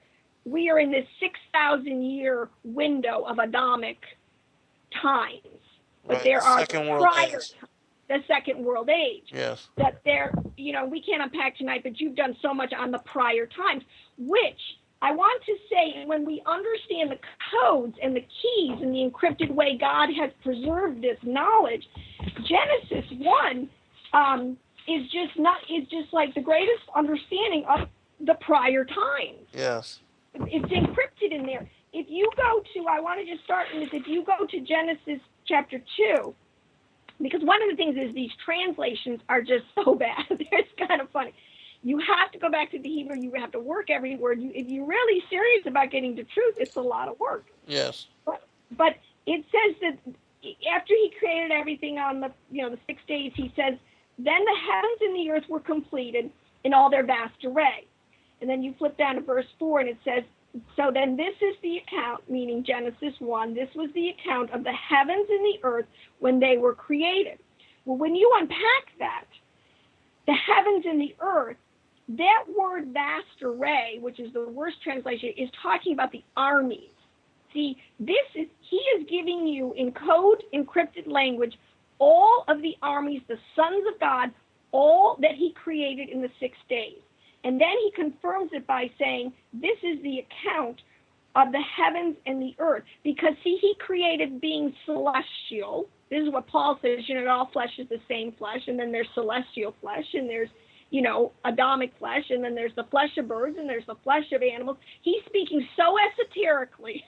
we are in this 6,000-year window of Adamic times. But there are the Second World Age. Yes. That we can't unpack tonight, but you've done so much on the prior times, which I want to say, when we understand the codes and the keys and the encrypted way God has preserved this knowledge, Genesis 1 is just like the greatest understanding of the prior times. Yes. It's encrypted in there. If you go to, I want to just start in this, if you go to Genesis chapter 2, because one of the things is these translations are just so bad. It's kind of funny. You have to go back to the Hebrew. You have to work every word. If you're really serious about getting to truth, it's a lot of work. Yes. But it says that after he created everything on the 6 days, he says, then the heavens and the earth were completed in all their vast array. And then you flip down to verse 4, and it says, so then this is the account, meaning Genesis 1, this was the account of the heavens and the earth when they were created. Well, when you unpack that, the heavens and the earth, that word vast array, which is the worst translation, is talking about the armies. See, he is giving you in code, encrypted language, all of the armies, the sons of God, all that he created in the 6 days. And then he confirms it by saying, this is the account of the heavens and the earth. Because, see, he created beings celestial. This is what Paul says, all flesh is the same flesh. And then there's celestial flesh, and there's, Adamic flesh, and then there's the flesh of birds, and there's the flesh of animals. He's speaking so esoterically,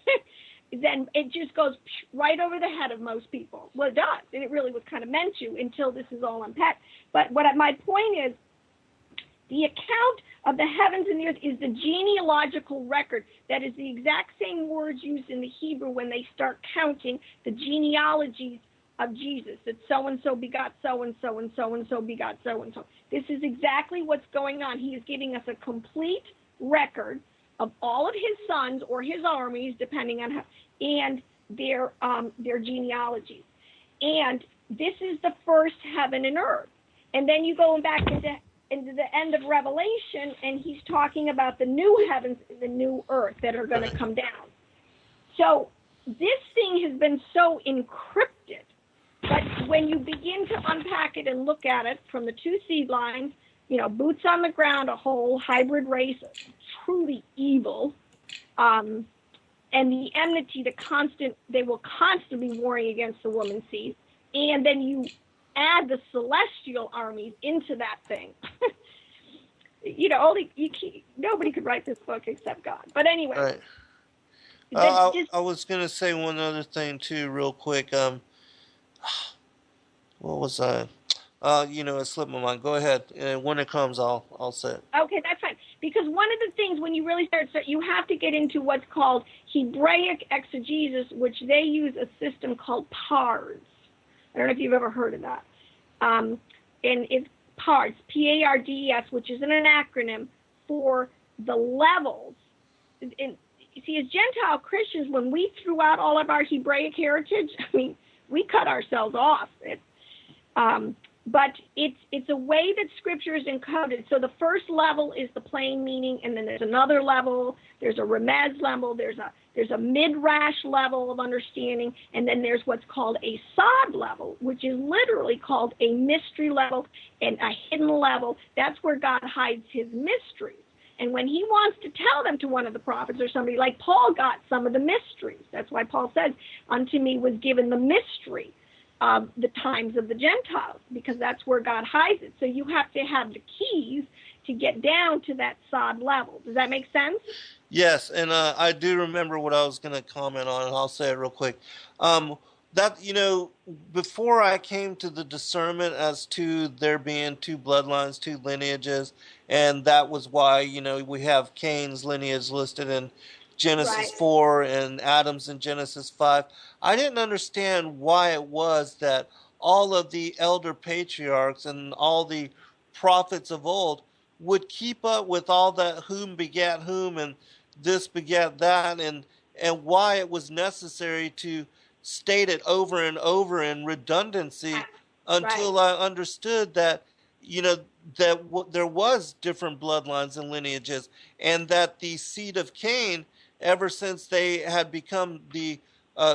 then it just goes right over the head of most people. Well, it does, and it really was kind of meant to until this is all unpacked. But my point is, The account of the heavens and the earth is the genealogical record. That is the exact same words used in the Hebrew when they start counting the genealogies of Jesus, that so-and-so begot so-and-so and so-and-so begot so-and-so. This is exactly what's going on. He is giving us a complete record of all of his sons or his armies, depending on how, and their genealogies. And this is the first heaven and earth. And then you go back into the end of Revelation, and he's talking about the new heavens and the new earth that are going to come down. So this thing has been so encrypted, but when you begin to unpack it and look at it from the two seed lines, you know, boots on the ground, a whole hybrid race, truly evil, and the enmity, they will constantly be warring against the woman seed, and then you add the celestial armies into that thing. You know, nobody could write this book except God. But anyway. Right. I was going to say one other thing too, real quick. What was I? You know, it slipped my mind. Go ahead. And when it comes, I'll say it. Okay, that's fine. Because one of the things when you really start, you have to get into what's called Hebraic exegesis, which they use a system called PARS. I don't know if you've ever heard of that. And it's PARS, P-A-R-D-E-S, which is an acronym for the levels. And you see, as Gentile Christians, when we threw out all of our Hebraic heritage, I mean, we cut ourselves off. But it's a way that Scripture is encoded. So the first level is the plain meaning, and then there's another level. There's a remez level. There's a midrash level of understanding, and then there's what's called a sod level, which is literally called a mystery level and a hidden level. That's where God hides his mysteries. And when he wants to tell them to one of the prophets or somebody, like Paul got some of the mysteries. That's why Paul says, unto me was given the mystery of the times of the Gentiles, because that's where God hides it. So you have to have the keys to get down to that sod level. Does that make sense? Yes, and I do remember what I was going to comment on, and I'll say it real quick. That, you know, before I came to the discernment as to there being two bloodlines, two lineages, and that was why, you know, we have Cain's lineage listed in Genesis 4 and Adam's in Genesis 5. I didn't understand why it was that all of the elder patriarchs and all the prophets of old would keep up with all that whom begat whom and this begat that, and why it was necessary to state it over and over in redundancy until I understood that, you know, that there was different bloodlines and lineages, and that the seed of Cain, ever since they had become the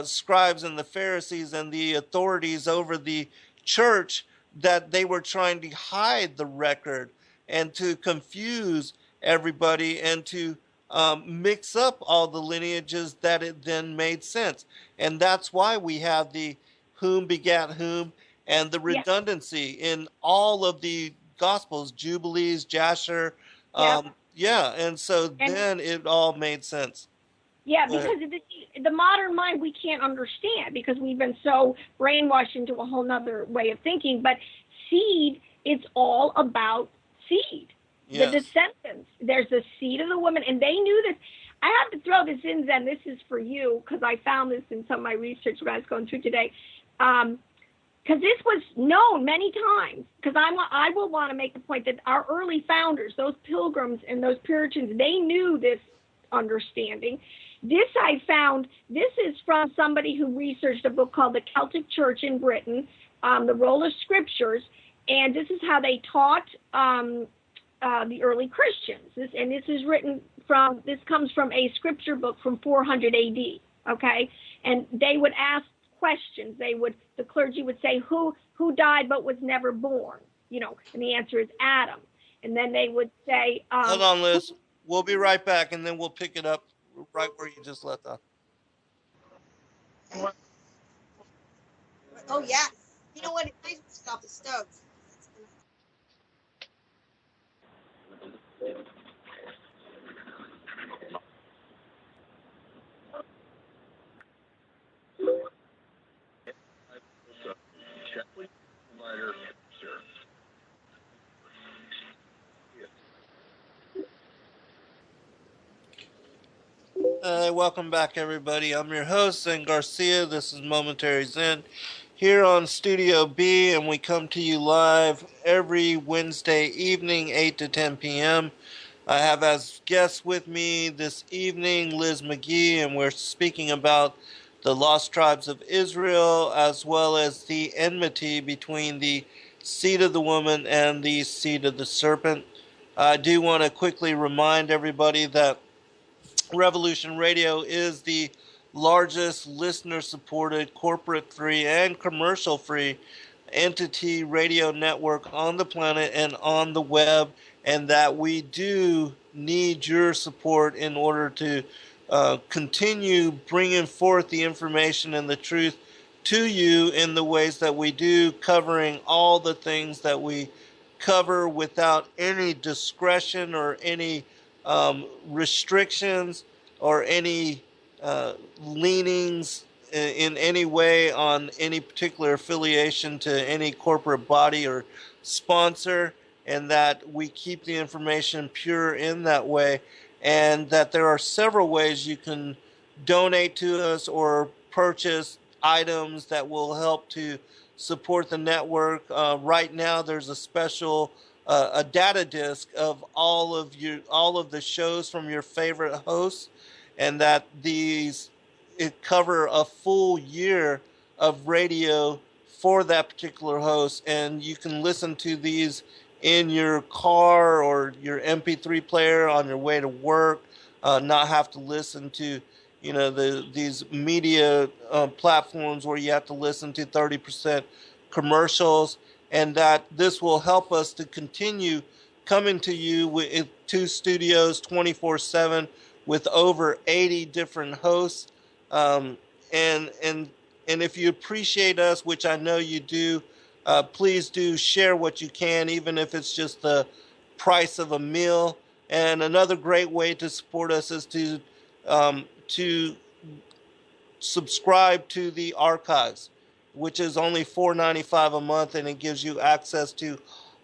scribes and the Pharisees and the authorities over the church, that they were trying to hide the record and to confuse everybody and to mix up all the lineages, that it then made sense. And that's why we have the whom begat whom and the redundancy in all of the Gospels, Jubilees, Jasher. And so then it all made sense. Yeah, because the modern mind we can't understand because we've been so brainwashed into a whole nother way of thinking. But seed, it's all about seed. Yes. The descendants. There's the seed of the woman, and they knew this. I have to throw this in, Zen. This is for you because I found this in some of my research when I was going through today. Because this was known many times. Because I will want to make the point that our early founders, those pilgrims and those Puritans, they knew this understanding. This I found, this is from somebody who researched a book called The Celtic Church in Britain, The Role of Scriptures, and this is how they taught the early Christians. This comes from a scripture book from 400 AD, okay? And they would ask questions. The clergy would say, who died but was never born? You know, and the answer is Adam. And then they would say... Hold on, Liz. We'll be right back, and then we'll pick it up right where you just left off. Oh, yeah. You know what? It's nice to stop the stove. Welcome back, everybody. I'm your host, Zen Garcia. This is Momentary Zen here on Studio B, and we come to you live every Wednesday evening, 8 to 10 p.m. I have as guests with me this evening Liz McGee, and we're speaking about the lost tribes of Israel, as well as the enmity between the seed of the woman and the seed of the serpent. I do want to quickly remind everybody that Revolution Radio is the largest listener-supported, corporate-free, and commercial-free entity radio network on the planet and on the web, and that we do need your support in order to continue bringing forth the information and the truth to you in the ways that we do, covering all the things that we cover without any discretion or any restrictions or any leanings in any way on any particular affiliation to any corporate body or sponsor, and that we keep the information pure in that way, and that there are several ways you can donate to us or purchase items that will help to support the network. Right now there's a special a data disk of all of the shows from your favorite hosts, and that it cover a full year of radio for that particular host, and you can listen to these in your car or your MP3 player on your way to work, not have to listen to these media platforms where you have to listen to 30% commercials, and that this will help us to continue coming to you with two studios 24/7 with over 80 different hosts. And if you appreciate us, which I know you do, please do share what you can, even if it's just the price of a meal. And another great way to support us is to subscribe to the archives, which is only $4.95 a month, and it gives you access to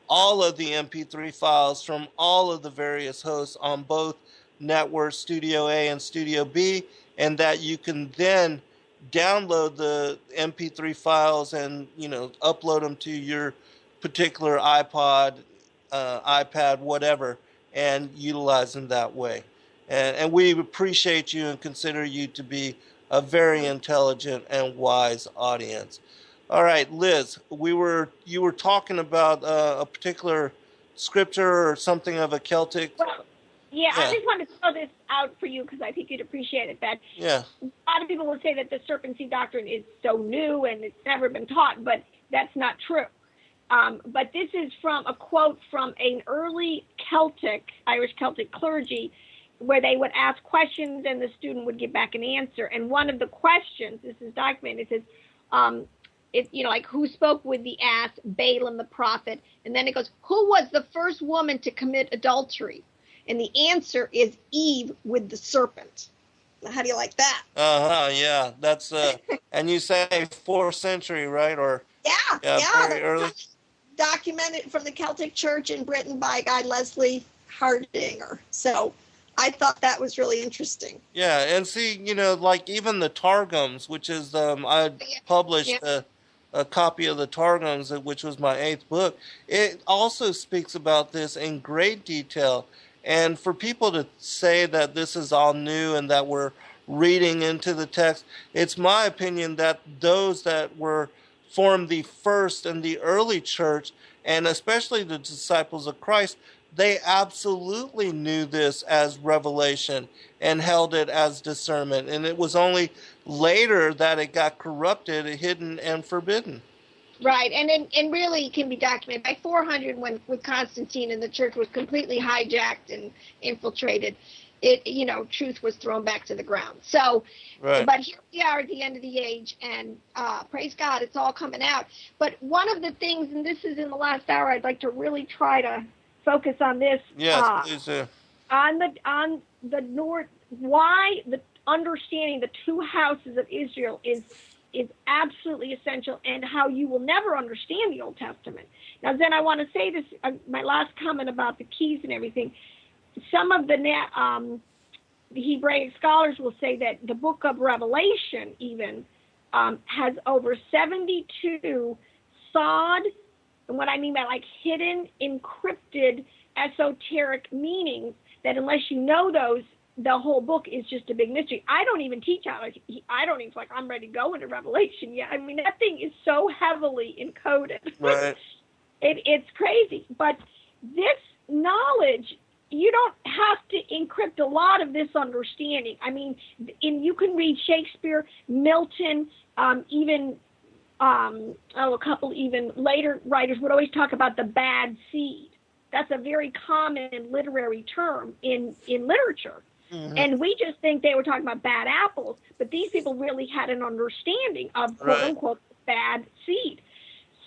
all of the MP3 files from all of the various hosts on both networks, Studio A and Studio B, and that you can then download the MP3 files and upload them to your particular iPod, iPad, whatever, and utilize them that way. And we appreciate you and consider you to be a very intelligent and wise audience. All right, Liz, you were talking about a particular scripture or something of a Celtic. Well, yeah, I just wanted to throw this out for you because I think you'd appreciate it. That a lot of people will say that the serpent seed doctrine is so new and it's never been taught, but that's not true. But this is from a quote from an early Irish Celtic clergy, where they would ask questions and the student would give back an answer. And one of the questions, this is documented, it says, like who spoke with the ass? Balaam the prophet. And then it goes, who was the first woman to commit adultery? And the answer is Eve with the serpent. Now, how do you like that? Yeah, that's and you say 4th century, right? Or yeah, very early. Documented from the Celtic Church in Britain by a guy Leslie Hardinger. So I thought that was really interesting. Yeah, and see, like even the Targums, which is I published a copy of the Targums, which was my 8th book. It also speaks about this in great detail. And for people to say that this is all new and that we're reading into the text, it's my opinion that those that formed the first and the early church, and especially the disciples of Christ, they absolutely knew this as revelation and held it as discernment. And it was only later that it got corrupted, hidden, and forbidden. Right, and really can be documented by 400 when with Constantine and the church was completely hijacked and infiltrated. Truth was thrown back to the ground. So, right. But here we are at the end of the age, and praise God, it's all coming out. But one of the things, and this is in the last hour, I'd like to really try to focus on this. Yes, please do. On the north, why the understanding the two houses of Israel is absolutely essential, and how you will never understand the Old Testament. Now, then I want to say this, my last comment about the keys and everything. Some of the the Hebraic scholars will say that the book of Revelation even has over 72 sod, and what I mean by like hidden, encrypted, esoteric meanings that unless you know those, the whole book is just a big mystery. I don't even teach out. I don't even feel like I'm ready to go into Revelation yet. I mean, that thing is so heavily encoded. Right. It's crazy. But this knowledge, you don't have to encrypt a lot of this understanding. I mean, you can read Shakespeare, Milton, even a couple even later writers would always talk about the bad seed. That's a very common literary term in literature. Mm-hmm. And we just think they were talking about bad apples, but these people really had an understanding of quote unquote bad seed.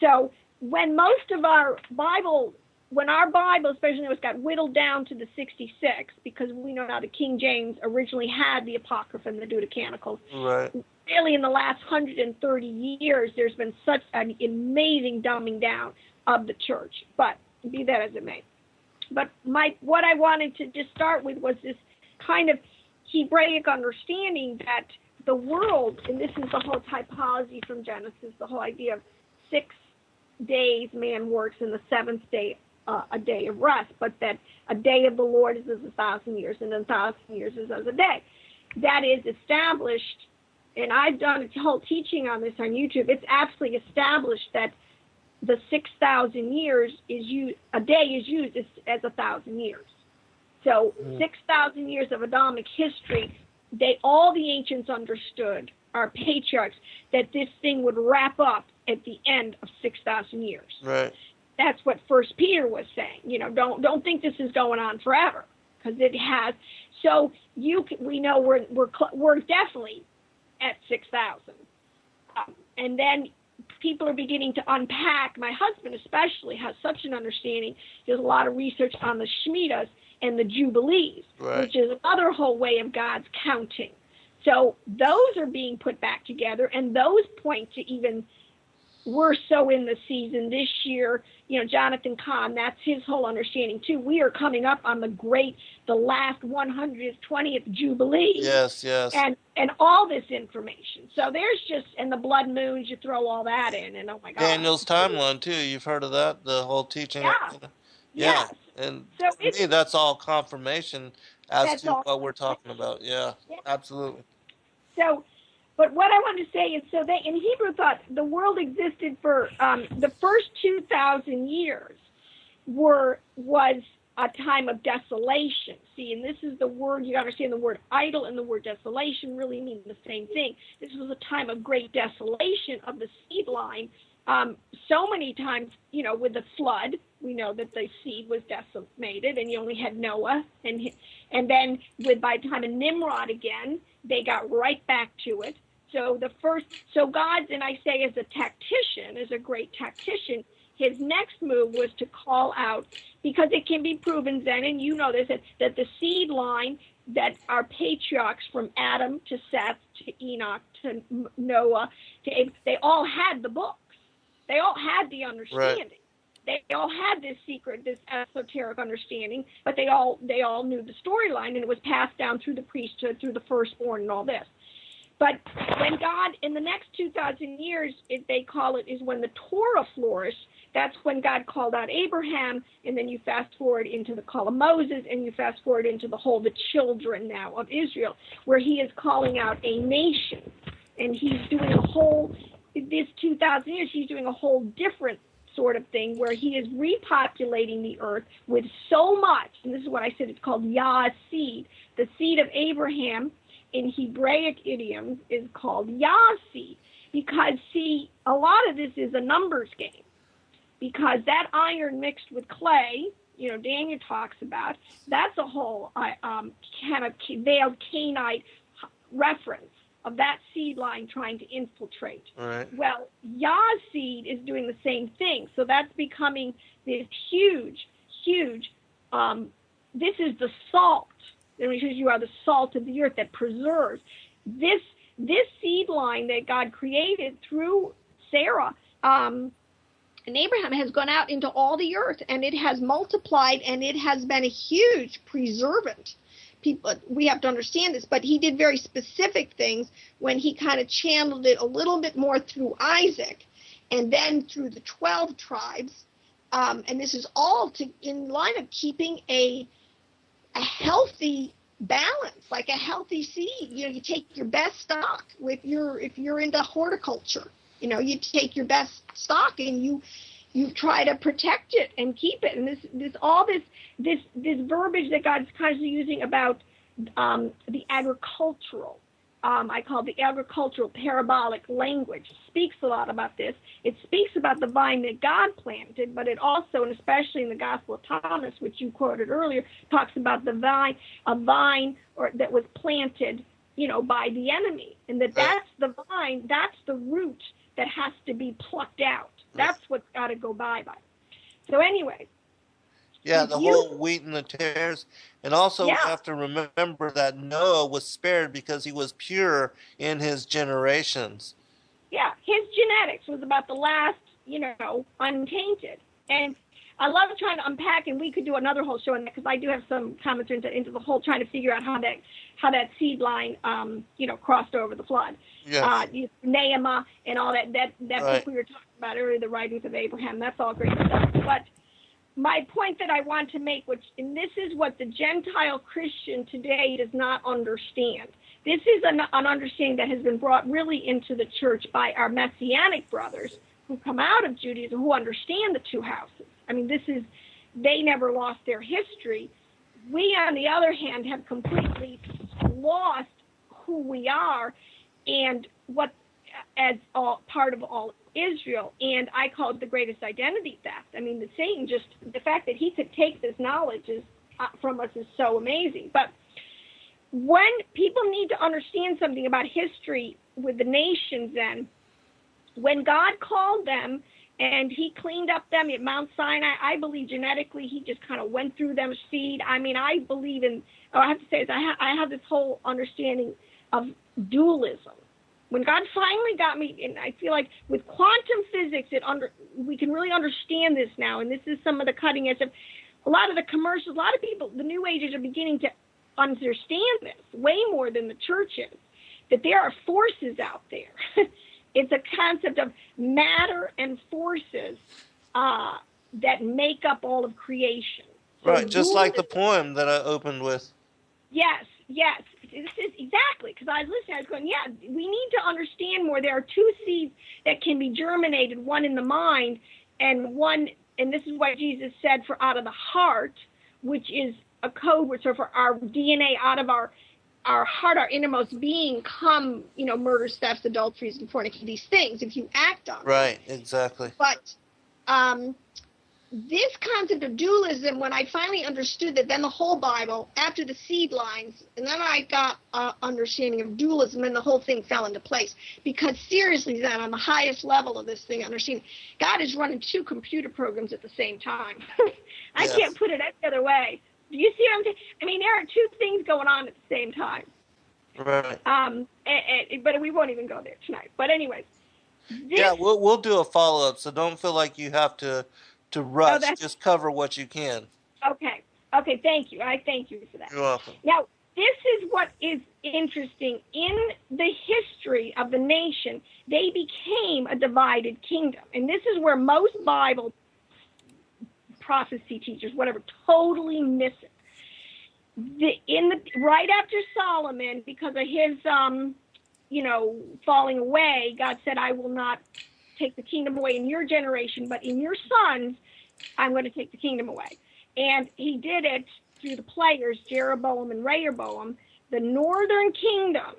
So when most of our Bible, especially when it got whittled down to the 66, because we know now the King James originally had the Apocrypha and the Deuterocanicals. Right. Really, in the last 130 years, there's been such an amazing dumbing down of the church. But be that as it may. But what I wanted to just start with was this kind of Hebraic understanding that the world, and this is the whole typology from Genesis, the whole idea of 6 days man works and the seventh day a day of rest, but that a day of the Lord is as 1,000 years and 1,000 years is as a day. That is established, and I've done a whole teaching on this on YouTube. It's absolutely established that the 6,000 years a day is used as 1,000 years. So 6,000 years of Adamic history, all the ancients understood, our patriarchs, that this thing would wrap up at the end of 6,000 years. Right. That's what First Peter was saying. You know, don't think this is going on forever, because it has. So we know we're definitely at 6,000, and then people are beginning to unpack. My husband especially has such an understanding. There's a lot of research on the Shemitahs and the Jubilees, which is another whole way of God's counting. So those are being put back together, and those point to even we're so in the season this year. You know, Jonathan Kahn, that's his whole understanding too. We are coming up on the last 120th Jubilee. Yes. And all this information. So there's just, and the blood moons, you throw all that in, and oh my God. Daniel's timeline too. You've heard of that? The whole teaching. Yeah. Yes. And so to me, that's all confirmation as to what we're talking about. Yeah, absolutely. So, but what I want to say is, so they in Hebrew thought the world existed for the first 2,000 years was a time of desolation. See, and this is the word, you understand the word idle and the word desolation really mean the same thing. This was a time of great desolation of the seed line. So many times, you know, with the flood, we know that the seed was decimated, and you only had Noah, and then by the time of Nimrod again, they got right back to it. So God, and I say as a great tactician, his next move was to call out, because it can be proven then, and you know this, that the seed line, that our patriarchs from Adam to Seth to Enoch to Noah, they all had the books. They all had the understanding. Right. They all had this secret, this esoteric understanding, but they all knew the storyline, and it was passed down through the priesthood, through the firstborn and all this. But when God, in the next 2,000 years, they call it, is when the Torah flourished. That's when God called out Abraham, and then you fast forward into the call of Moses, and you fast forward into the children now of Israel, where he is calling out a nation. And he's doing this 2,000 years, he's doing a whole different sort of thing, where he is repopulating the earth with so much, and this is what I said, it's called Yah seed. The seed of Abraham in Hebraic idioms is called Yah seed, because, see, a lot of this is a numbers game, because that iron mixed with clay, you know, Daniel talks about, that's a whole kind of veiled Canaanite reference of that seed line trying to infiltrate. Right. Well, Yah seed is doing the same thing. So that's becoming this huge, this is the salt. Because you are the salt of the earth that preserves. This seed line that God created through Sarah and Abraham has gone out into all the earth, and it has multiplied, and it has been a huge preservant people, we have to understand this, but he did very specific things when he kind of channeled it a little bit more through Isaac and then through the 12 tribes. And this is all in line of keeping a healthy balance, like a healthy seed. You take your best stock if you're into horticulture. You take your best stock and you try to protect it and keep it. And this verbiage that God's constantly using about the agricultural, I call it the agricultural parabolic language, speaks a lot about this. It speaks about the vine that God planted, but it also, and especially in the Gospel of Thomas, which you quoted earlier, talks about a vine that was planted, by the enemy, and that's the vine, that's the root that has to be plucked out. That's what's got to go by. So anyway. Yeah, the whole wheat and the tares. And also we have to remember that Noah was spared because he was pure in his generations. Yeah, his genetics was about the last, untainted. And I love trying to unpack, and we could do another whole show on that because I do have some comments into the whole trying to figure out how that seed line, crossed over the flood. Yes. Nehemiah and all that book we were talking about earlier, the writings of Abraham. That's all great stuff. But my point that I want to make, and this is what the Gentile Christian today does not understand. This is an understanding that has been brought really into the church by our Messianic brothers who come out of Judaism, who understand the two houses. I mean, they never lost their history. We, on the other hand, have completely lost who we are and what as all part of all Israel, and I call it the greatest identity theft. I mean, Satan, just the fact that he could take this knowledge from us is so amazing. But when people need to understand something about history with the nations, then when God called them and he cleaned up them at Mount Sinai, I believe genetically he just kind of went through them seed. I mean, I believe in, I have to say this, I have this whole understanding of dualism. When God finally got me, and I feel like with quantum physics, we can really understand this now, and this is some of the cutting edge of a lot of the commercials. A lot of people, the New Agers, are beginning to understand this way more than the church is, that there are forces out there. It's a concept of matter and forces that make up all of creation. So right, just like the poem that I opened with. Yes. This is exactly, because I was listening, I was going, yeah, we need to understand more. There are two seeds that can be germinated, one in the mind and one, and this is what Jesus said, for out of the heart, which is a code word, so for our DNA out of our heart, our innermost being, come, murders, thefts, adulteries, and fornication, these things, if you act on them. Right, exactly. But this concept of dualism, when I finally understood that, then the whole Bible, after the seed lines, and then I got understanding of dualism, and the whole thing fell into place. Because seriously, then, on the highest level of this thing, understanding, God is running two computer programs at the same time. I can't put it any other way. Do you see what I'm saying? I mean, there are two things going on at the same time. Right. But we won't even go there tonight. But anyways. We'll do a follow-up, so don't feel like you have to rush. Just cover what you can. Okay, thank you. I thank you for that. You're welcome. Now, this is what is interesting. In the history of the nation, they became a divided kingdom. And this is where most Bible prophecy teachers, whatever, totally miss it. Right after Solomon, because of his, falling away, God said, I will not take the kingdom away in your generation, but in your sons, I'm going to take the kingdom away. And he did it through the players, Jeroboam and Rehoboam, the northern kingdom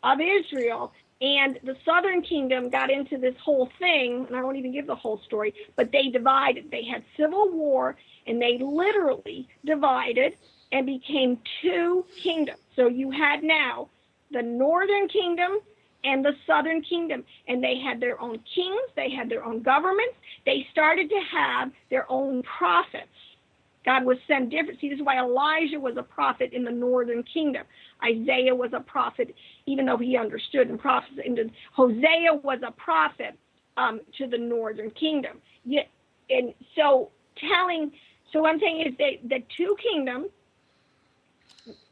of Israel, and the southern kingdom got into this whole thing, and I won't even give the whole story, but they divided. They had civil war, and they literally divided and became two kingdoms. So you had now the northern kingdom and the southern kingdom, and they had their own kings, they had their own governments, they started to have their own prophets. God would send different, see, this is why Elijah was a prophet in the northern kingdom. Isaiah was a prophet, even though he understood and prophesied. Hosea was a prophet to the northern kingdom. So what I'm saying is that the two kingdoms,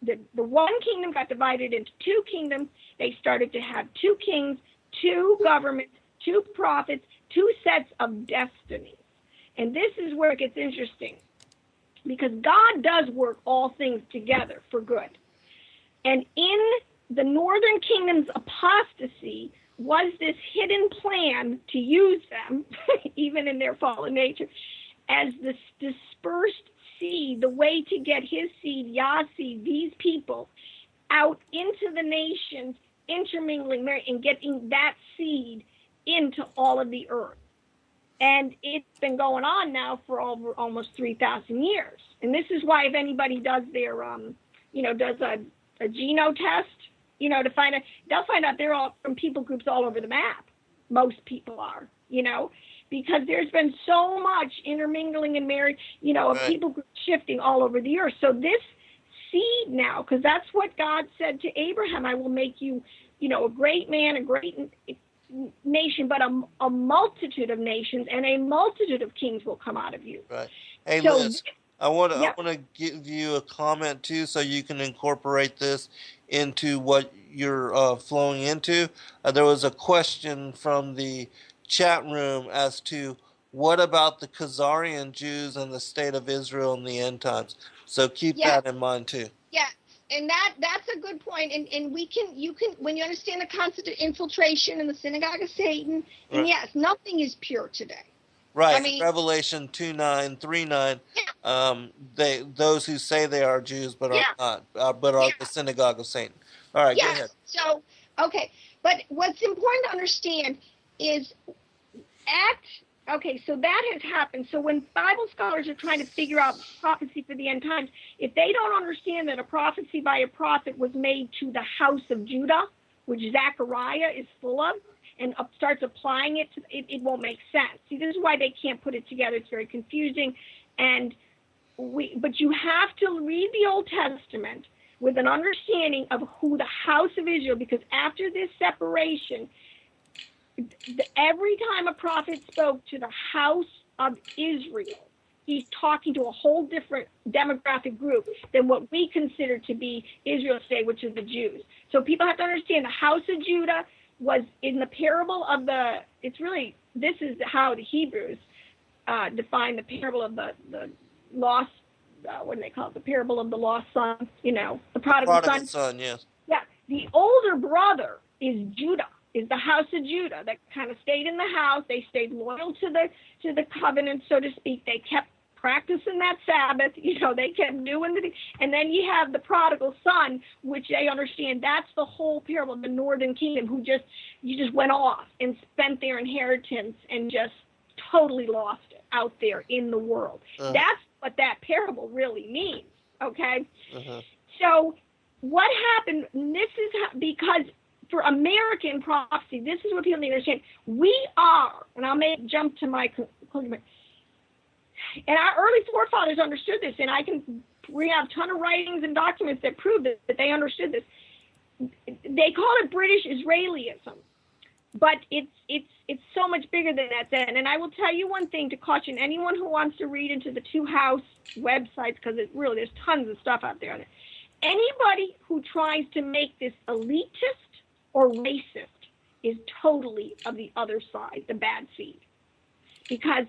the one kingdom got divided into two kingdoms. They started to have two kings, two governments, two prophets, two sets of destinies. And this is where it gets interesting, because God does work all things together for good. And in the northern kingdom's apostasy was this hidden plan to use them, even in their fallen nature, as this dispersed seed, the way to get his seed, Yah's seed, these people, out into the nations, intermingling and getting that seed into all of the earth. And it's been going on now for over almost 3,000 years. And this is why if anybody does their, does a geno test, to find out, they'll find out they're all from people groups all over the map. Most people are, because there's been so much intermingling and marriage, of people groups shifting all over the earth. So this seed now, because that's what God said to Abraham, I will make you, a great man, a great nation, but a multitude of nations and a multitude of kings will come out of you. Right. Hey, so, Liz, I want to give you a comment too, so you can incorporate this into what you're flowing into. There was a question from the chat room as to what about the Khazarian Jews and the state of Israel in the end times. So keep that in mind too. Yeah. And that's a good point. And you can when you understand the concept of infiltration and the synagogue of Satan, and yes, nothing is pure today. Right. I mean, Revelation 2:9, 3:9. Those who say they are Jews but are not, but are the synagogue of Satan. All right, go ahead. So but what's important to understand is so that has happened. So when Bible scholars are trying to figure out prophecy for the end times, if they don't understand that a prophecy by a prophet was made to the house of Judah, which Zechariah is full of, and starts applying it, it won't make sense. See, this is why they can't put it together. It's very confusing. But you have to read the Old Testament with an understanding of who the house of Israel, because after this separation, every time a prophet spoke to the house of Israel, he's talking to a whole different demographic group than what we consider to be Israel today, which is the Jews. So people have to understand the house of Judah was in the parable of this is how the Hebrews define the parable of the lost, what do they call it? The parable of the lost son, the prodigal son. Yes. Yeah. The older brother is Judah. Is the house of Judah that kind of stayed in the house. They stayed loyal to the covenant, so to speak. They kept practicing that Sabbath. They kept doing the thing. And then you have the prodigal son, which they understand that's the whole parable of the northern kingdom, who just went off and spent their inheritance and just totally lost it out there in the world. That's what that parable really means. Okay. So what happened? This is because for American prophecy, this is what people need to understand. We are, and I'll jump to my conclusion, and our early forefathers understood this, and I can bring out a ton of writings and documents that prove that they understood this. They call it British Israelism, but it's so much bigger than that then. And I will tell you one thing to caution anyone who wants to read into the two house websites, because there's tons of stuff out there. Anybody who tries to make this elitist or racist is totally of the other side, the bad seed. Because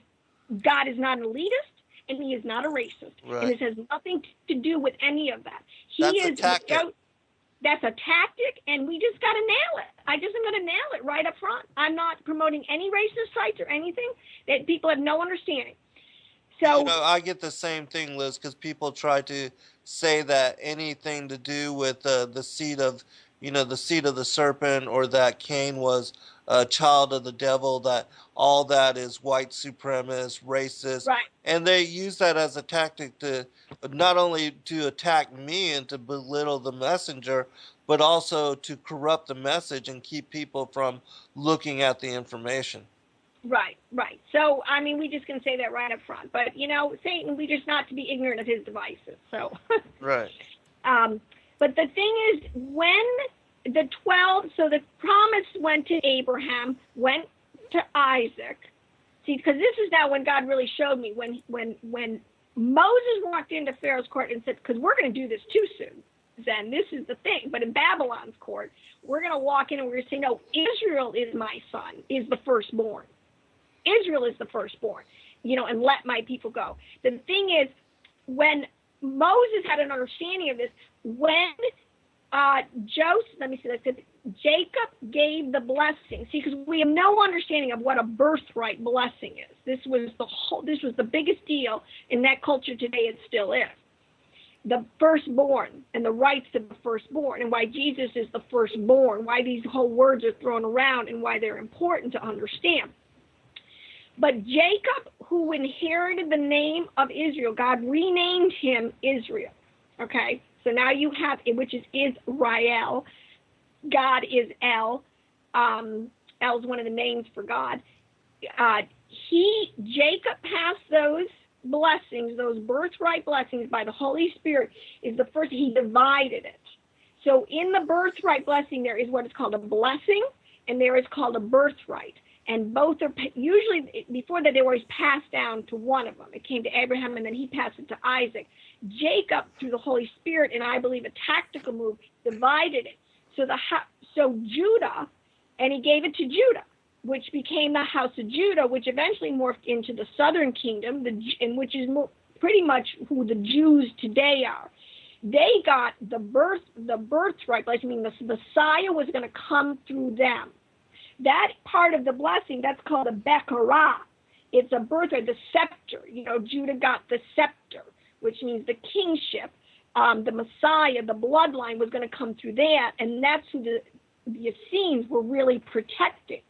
God is not an elitist and he is not a racist. Right. And this has nothing to do with any of that. That's a tactic. That's a tactic, and we just got to nail it. I just am going to nail it right up front. I'm not promoting any racist sites or anything that people have no understanding. So I get the same thing, Liz, because people try to say that anything to do with the seed of the seed of the serpent, or that Cain was a child of the devil, that all that is white supremacist, racist. Right. And they use that as a tactic to not only to attack me and to belittle the messenger, but also to corrupt the message and keep people from looking at the information. Right. So, we just can say that right up front. But, Satan, we just not to be ignorant of his devices. So. Right. But the thing is, when the the promise went to Abraham, went to Isaac. See, because this is now when God really showed me, when Moses walked into Pharaoh's court and said, because we're going to do this too soon. Zen, this is the thing. But in Babylon's court, we're going to walk in and we're going to say, no, Israel is my son, is the firstborn. Israel is the firstborn, and let my people go. The thing is, when Moses had an understanding of this, when Jacob gave the blessing. See, because we have no understanding of what a birthright blessing is. This was the biggest deal in that culture today. It still is. The firstborn and the rights of the firstborn, and why Jesus is the firstborn, why these whole words are thrown around, and why they're important to understand. But Jacob, who inherited the name of Israel, God renamed him Israel. Okay? So now you have, which is Israel. God is El. El is one of the names for God. Jacob passed those blessings, those birthright blessings by the Holy Spirit, is the first. He divided it. So in the birthright blessing, there is what is called a blessing, and there is called a birthright. And both are usually, before that, they were always passed down to one of them. It came to Abraham, and then he passed it to Isaac. Jacob, through the Holy Spirit, and I believe a tactical move, divided it. So Judah, and he gave it to Judah, which became the house of Judah, which eventually morphed into the southern kingdom, and which is pretty much who the Jews today are. They got the birthright blessing, meaning the Messiah was going to come through them. That part of the blessing, that's called a Becherah. It's a birthright, the scepter. Judah got the scepter, which means the kingship. The Messiah, the bloodline, was going to come through that, and that's who the Essenes were really protecting.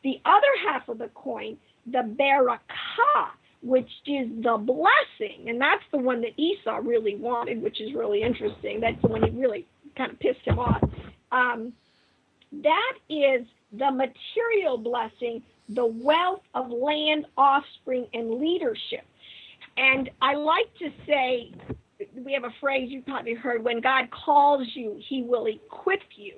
The other half of the coin, the Barakah, which is the blessing, and that's the one that Esau really wanted, which is really interesting. That's the one that really kind of pissed him off. That is the material blessing, the wealth of land, offspring, and leadership. And I like to say, we have a phrase you probably heard, when God calls you, he will equip you.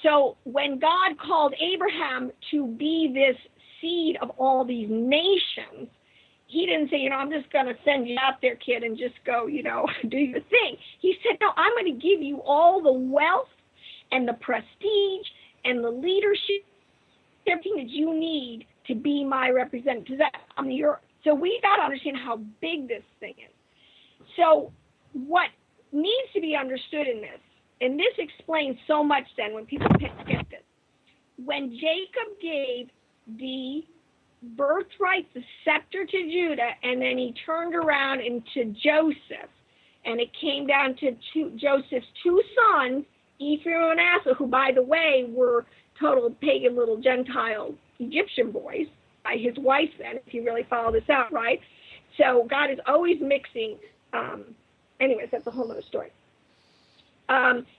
So when God called Abraham to be this seed of all these nations, he didn't say, I'm just going to send you out there, kid, and just go, do your thing. He said, no, I'm going to give you all the wealth and the prestige and the leadership, everything that you need to be my representative. So we got to understand how big this thing is. So what needs to be understood in this, and this explains so much then when people get this, when Jacob gave the birthright, the scepter to Judah, and then he turned around into Joseph, and it came down to Joseph's two sons, Ephraim and Manasseh, who, by the way, were total pagan little Gentile Egyptian boys by his wife then, if you really follow this out, right? So God is always mixing. Anyways, that's a whole other story.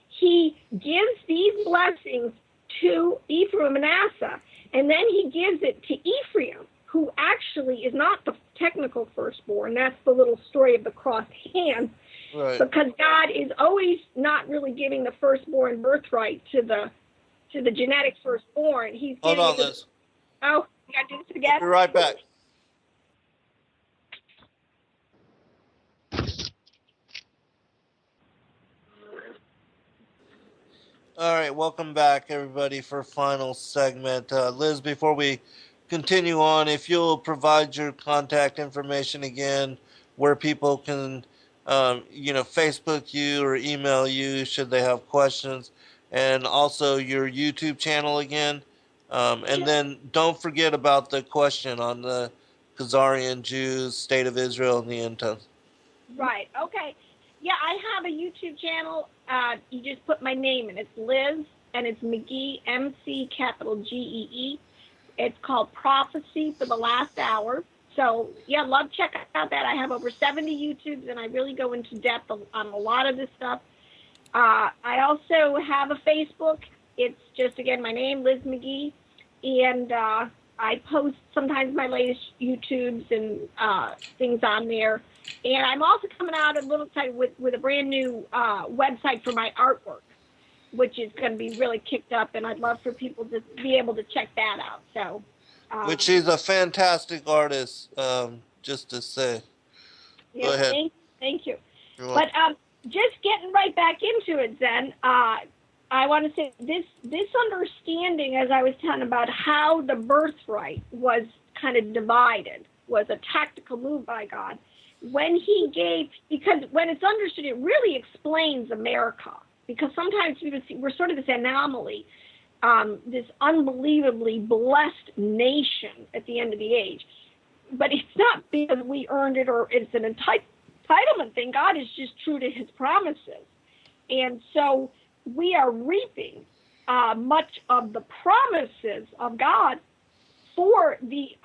He gives these blessings to Ephraim and Manasseh, and then he gives it to Ephraim, who actually is not the technical firstborn. That's the little story of the crossed hands. Right. Because God is always not really giving the firstborn birthright to the genetic firstborn. He's giving Hold on, Liz. Oh, we got to do this again? I'll be right back. All right, welcome back, everybody, for final segment. Liz, before we continue on, if you'll provide your contact information again, where people can, Facebook you or email you should they have questions, and also your YouTube channel again. And then don't forget about the question on the Khazarian Jews, State of Israel, and the end times. Right, okay. Yeah, I have a YouTube channel. You just put my name in. It's Liz, and it's McGee, M-C, capital G-E-E. It's called Prophecy for the Last Hour. So, yeah, love check out that. I have over 70 YouTubes, and I really go into depth on a lot of this stuff. I also have a Facebook. It's just, again, my name, Liz McGee, and I post sometimes my latest YouTubes and things on there. And I'm also coming out a little time with a brand new website for my artwork, which is going to be really kicked up, and I'd love for people to be able to check that out. So, which she's a fantastic artist, just to say. Yeah, Go ahead. Thank you. But just getting right back into it, Zen. I want to say this understanding, as I was telling about how the birthright was kind of divided, was a tactical move by God. When he gave, because when it's understood, it really explains America. Because sometimes we're sort of this anomaly, this unbelievably blessed nation at the end of the age. But it's not because we earned it or it's an entitlement thing. God is just true to his promises. And so we are reaping much of the promises of God for the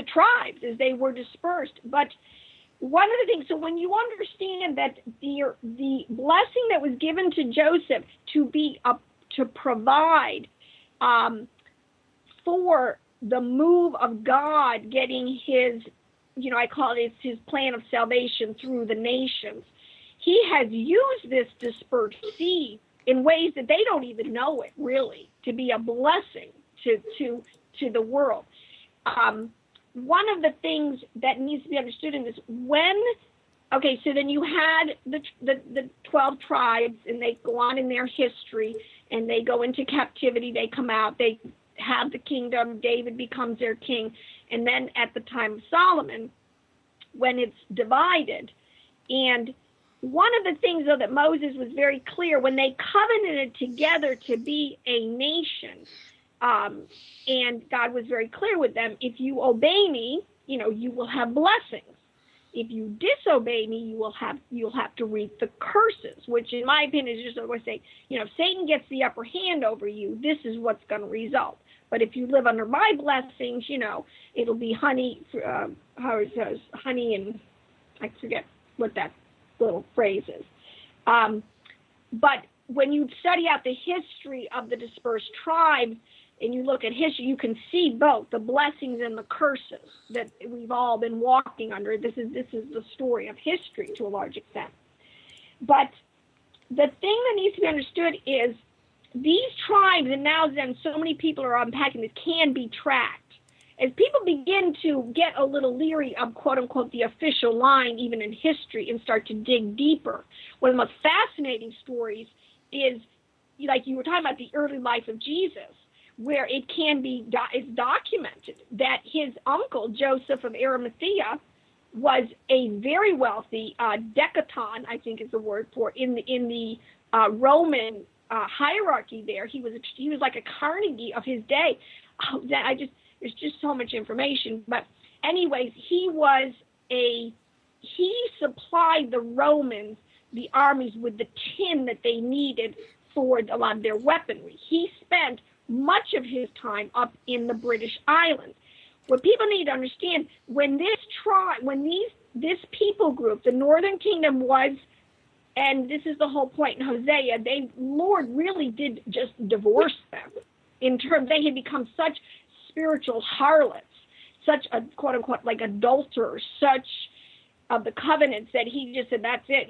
tribes as they were dispersed. But one of the things, so when you understand that the blessing that was given to Joseph to provide for the move of God getting his, I call it his plan of salvation through the nations, he has used this dispersed seed in ways that they don't even know it, really, to be a blessing to the world. One of the things that needs to be understood in this, so then you had the 12 tribes, and they go on in their history, and they go into captivity, they come out, they have the kingdom, David becomes their king, and then at the time of Solomon, when it's divided, and one of the things, though, that Moses was very clear, when they covenanted together to be a nation, and God was very clear with them, if you obey me, you will have blessings. If you disobey me, you'll have to reap the curses, which in my opinion is just what I say, if Satan gets the upper hand over you, this is what's going to result. But if you live under my blessings, it'll be honey, how it says, honey, and I forget what that little phrase is. But when you study out the history of the dispersed tribes and you look at history, you can see both the blessings and the curses that we've all been walking under. This is the story of history to a large extent. But the thing that needs to be understood is these tribes, and now then so many people are unpacking this, can be tracked. As people begin to get a little leery of, quote unquote, the official line, even in history, and start to dig deeper, one of the most fascinating stories is, like you were talking about, the early life of Jesus, where it can be it's documented that his uncle, Joseph of Arimathea, was a very wealthy decaton, I think is the word for, in the Roman hierarchy there. He was like a Carnegie of his day. There's just so much information. But anyways, he supplied the Romans, the armies, with the tin that they needed for a lot of their weaponry. He spent much of his time up in the British Islands. What people need to understand, when this people group, the Northern Kingdom was, and this is the whole point in Hosea, Lord really did just divorce them. In terms, they had become such spiritual harlots, such a quote unquote like adulterers, such of the covenants, that he just said, that's it,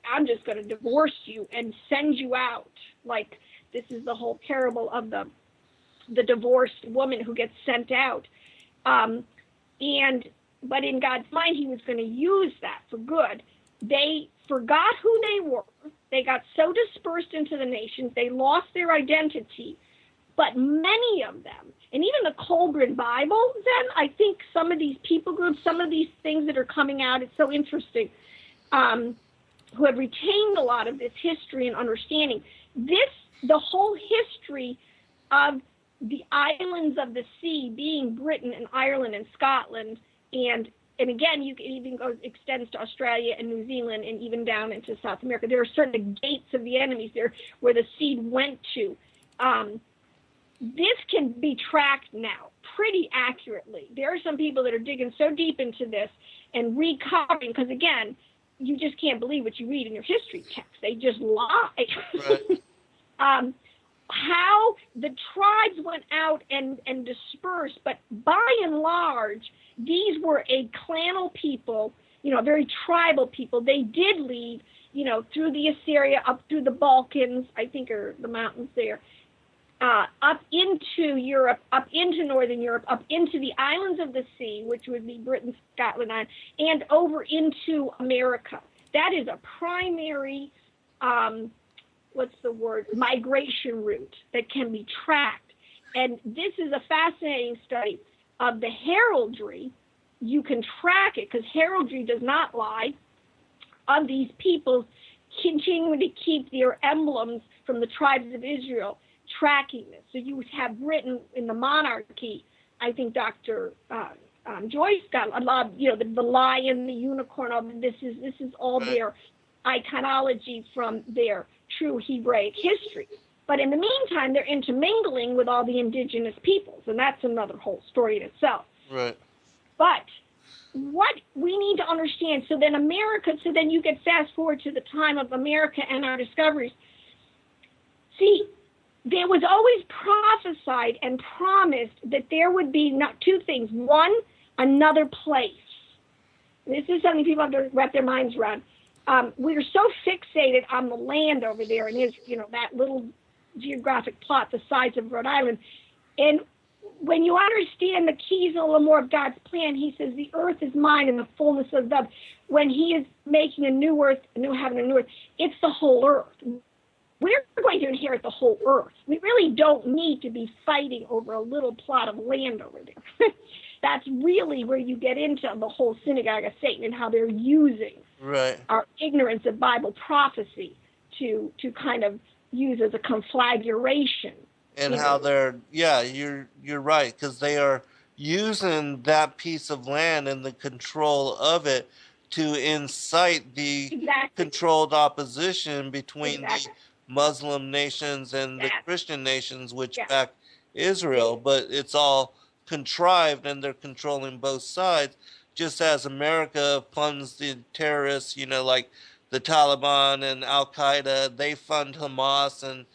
I'm just going to divorce you and send you out. Like, this is the whole parable of the divorced woman who gets sent out. But in God's mind, he was going to use that for good. They forgot who they were. They got so dispersed into the nations, they lost their identity. But many of them, and even the Colburn Bible, then I think some of these people groups, some of these things that are coming out, it's so interesting, who have retained a lot of this history and understanding. The whole history of the islands of the sea being Britain and Ireland and Scotland, and again, you can even extends to Australia and New Zealand and even down into South America. There are certain gates of the enemies there where the seed went to. This can be tracked now pretty accurately. There are some people that are digging so deep into this and recovering, because again, you just can't believe what you read in your history text. They just lie. Right. How the tribes went out and dispersed, but by and large, these were a clanal people, very tribal people. They did leave, through the Assyria, up through the Balkans, I think are the mountains there, up into Europe, up into Northern Europe, up into the islands of the sea, which would be Britain, Scotland, and over into America. That is a primary, migration route that can be tracked. And this is a fascinating study of the heraldry. You can track it because heraldry does not lie, of these people continuing to keep their emblems from the tribes of Israel, tracking this. So you have written in the monarchy, I think Dr. Joyce got a lot of, the lion, the unicorn, all this is all their iconology from their true Hebraic history. But in the meantime, they're intermingling with all the indigenous peoples, and that's another whole story in itself. Right. But what we need to understand, so then you get fast forward to the time of America and our discoveries. See, there was always prophesied and promised that there would be two things. One, another place. This is something people have to wrap their minds around. We are so fixated on the land over there and that little geographic plot the size of Rhode Island. And when you understand the keys a little more of God's plan, he says, the earth is mine and the fullness of them. When he is making a new earth, a new heaven, a new earth, it's the whole earth. We're going to inherit the whole earth. We really don't need to be fighting over a little plot of land over there. That's really where you get into the whole synagogue of Satan and how they're using our ignorance of Bible prophecy to kind of use as a conflagration. And how you're right, because they are using that piece of land and the control of it to incite the controlled opposition between the Muslim nations and the Christian nations, which back Israel. But it's all contrived, and they're controlling both sides, just as America funds the terrorists, like the Taliban and Al-Qaeda. They fund Hamas and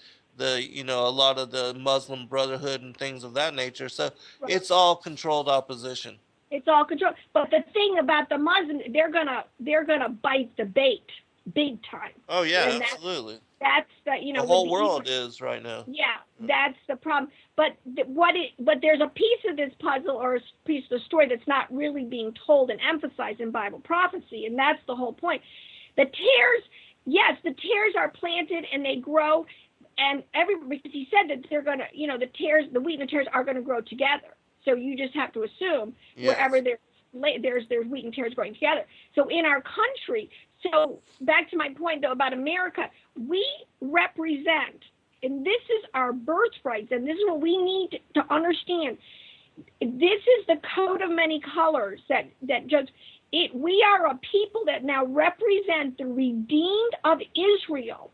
a lot of the Muslim Brotherhood and things of that nature. So it's all controlled opposition. It's all controlled. But the thing about the Muslims, they're gonna bite the bait big time. Oh yeah, and absolutely. That's the whole world is right now. Yeah, that's the problem. But there's a piece of this puzzle or a piece of the story that's not really being told and emphasized in Bible prophecy, and that's the whole point. The tares are planted and they grow. And because he said that they're going to, the wheat and the tares are going to grow together. So you just have to assume wherever there's wheat and tares growing together. So in our country, so back to my point though about America, we represent, and this is our birthright, and this is what we need to understand. This is the coat of many colors that just we are a people that now represent the redeemed of Israel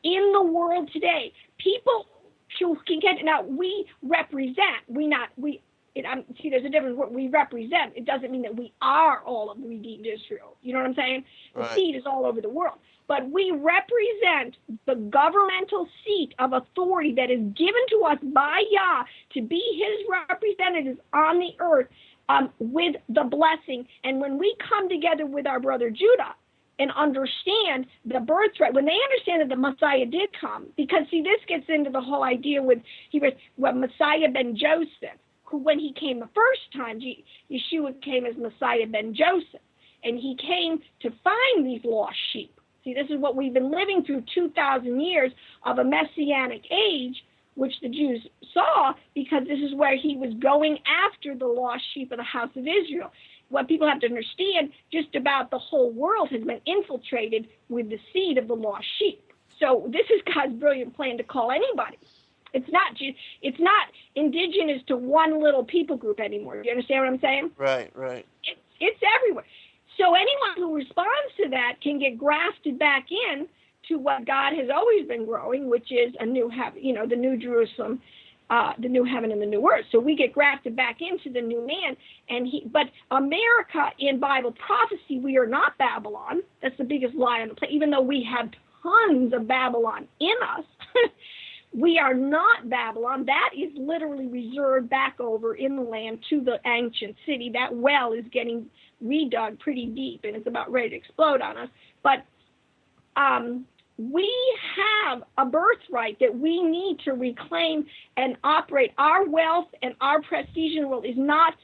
in the world today. People who can get, now we represent, see, there's a difference. What we represent, it doesn't mean that we are all of the redeemed Israel. You know what I'm saying? The seed is all over the world. But we represent the governmental seat of authority that is given to us by Yah to be his representatives on the earth with the blessing. And when we come together with our brother Judah, and understand the birthright, when they understand that the Messiah did come, because see, this gets into the whole idea with Messiah ben Joseph, who when he came the first time, Yeshua came as Messiah ben Joseph, and he came to find these lost sheep. See, this is what we've been living through 2,000 years of a messianic age, which the Jews saw, because this is where he was going after the lost sheep of the house of Israel. What people have to understand, just about the whole world has been infiltrated with the seed of the lost sheep. So this is God's brilliant plan to call anybody. It's not indigenous to one little people group anymore. Do you understand what I'm saying? Right. It's everywhere. So anyone who responds to that can get grafted back in to what God has always been growing, which is a new heaven, the new Jerusalem, the new heaven and the new earth. So we get grafted back into the new man. But America in Bible prophecy, we are not Babylon. That's the biggest lie on the planet. Even though we have tons of Babylon in us, we are not Babylon. That is literally reserved back over in the land to the ancient city. That well is getting redug pretty deep, and it's about ready to explode on us. But we have a birthright that we need to reclaim and operate. Our wealth and our prestige in the world is not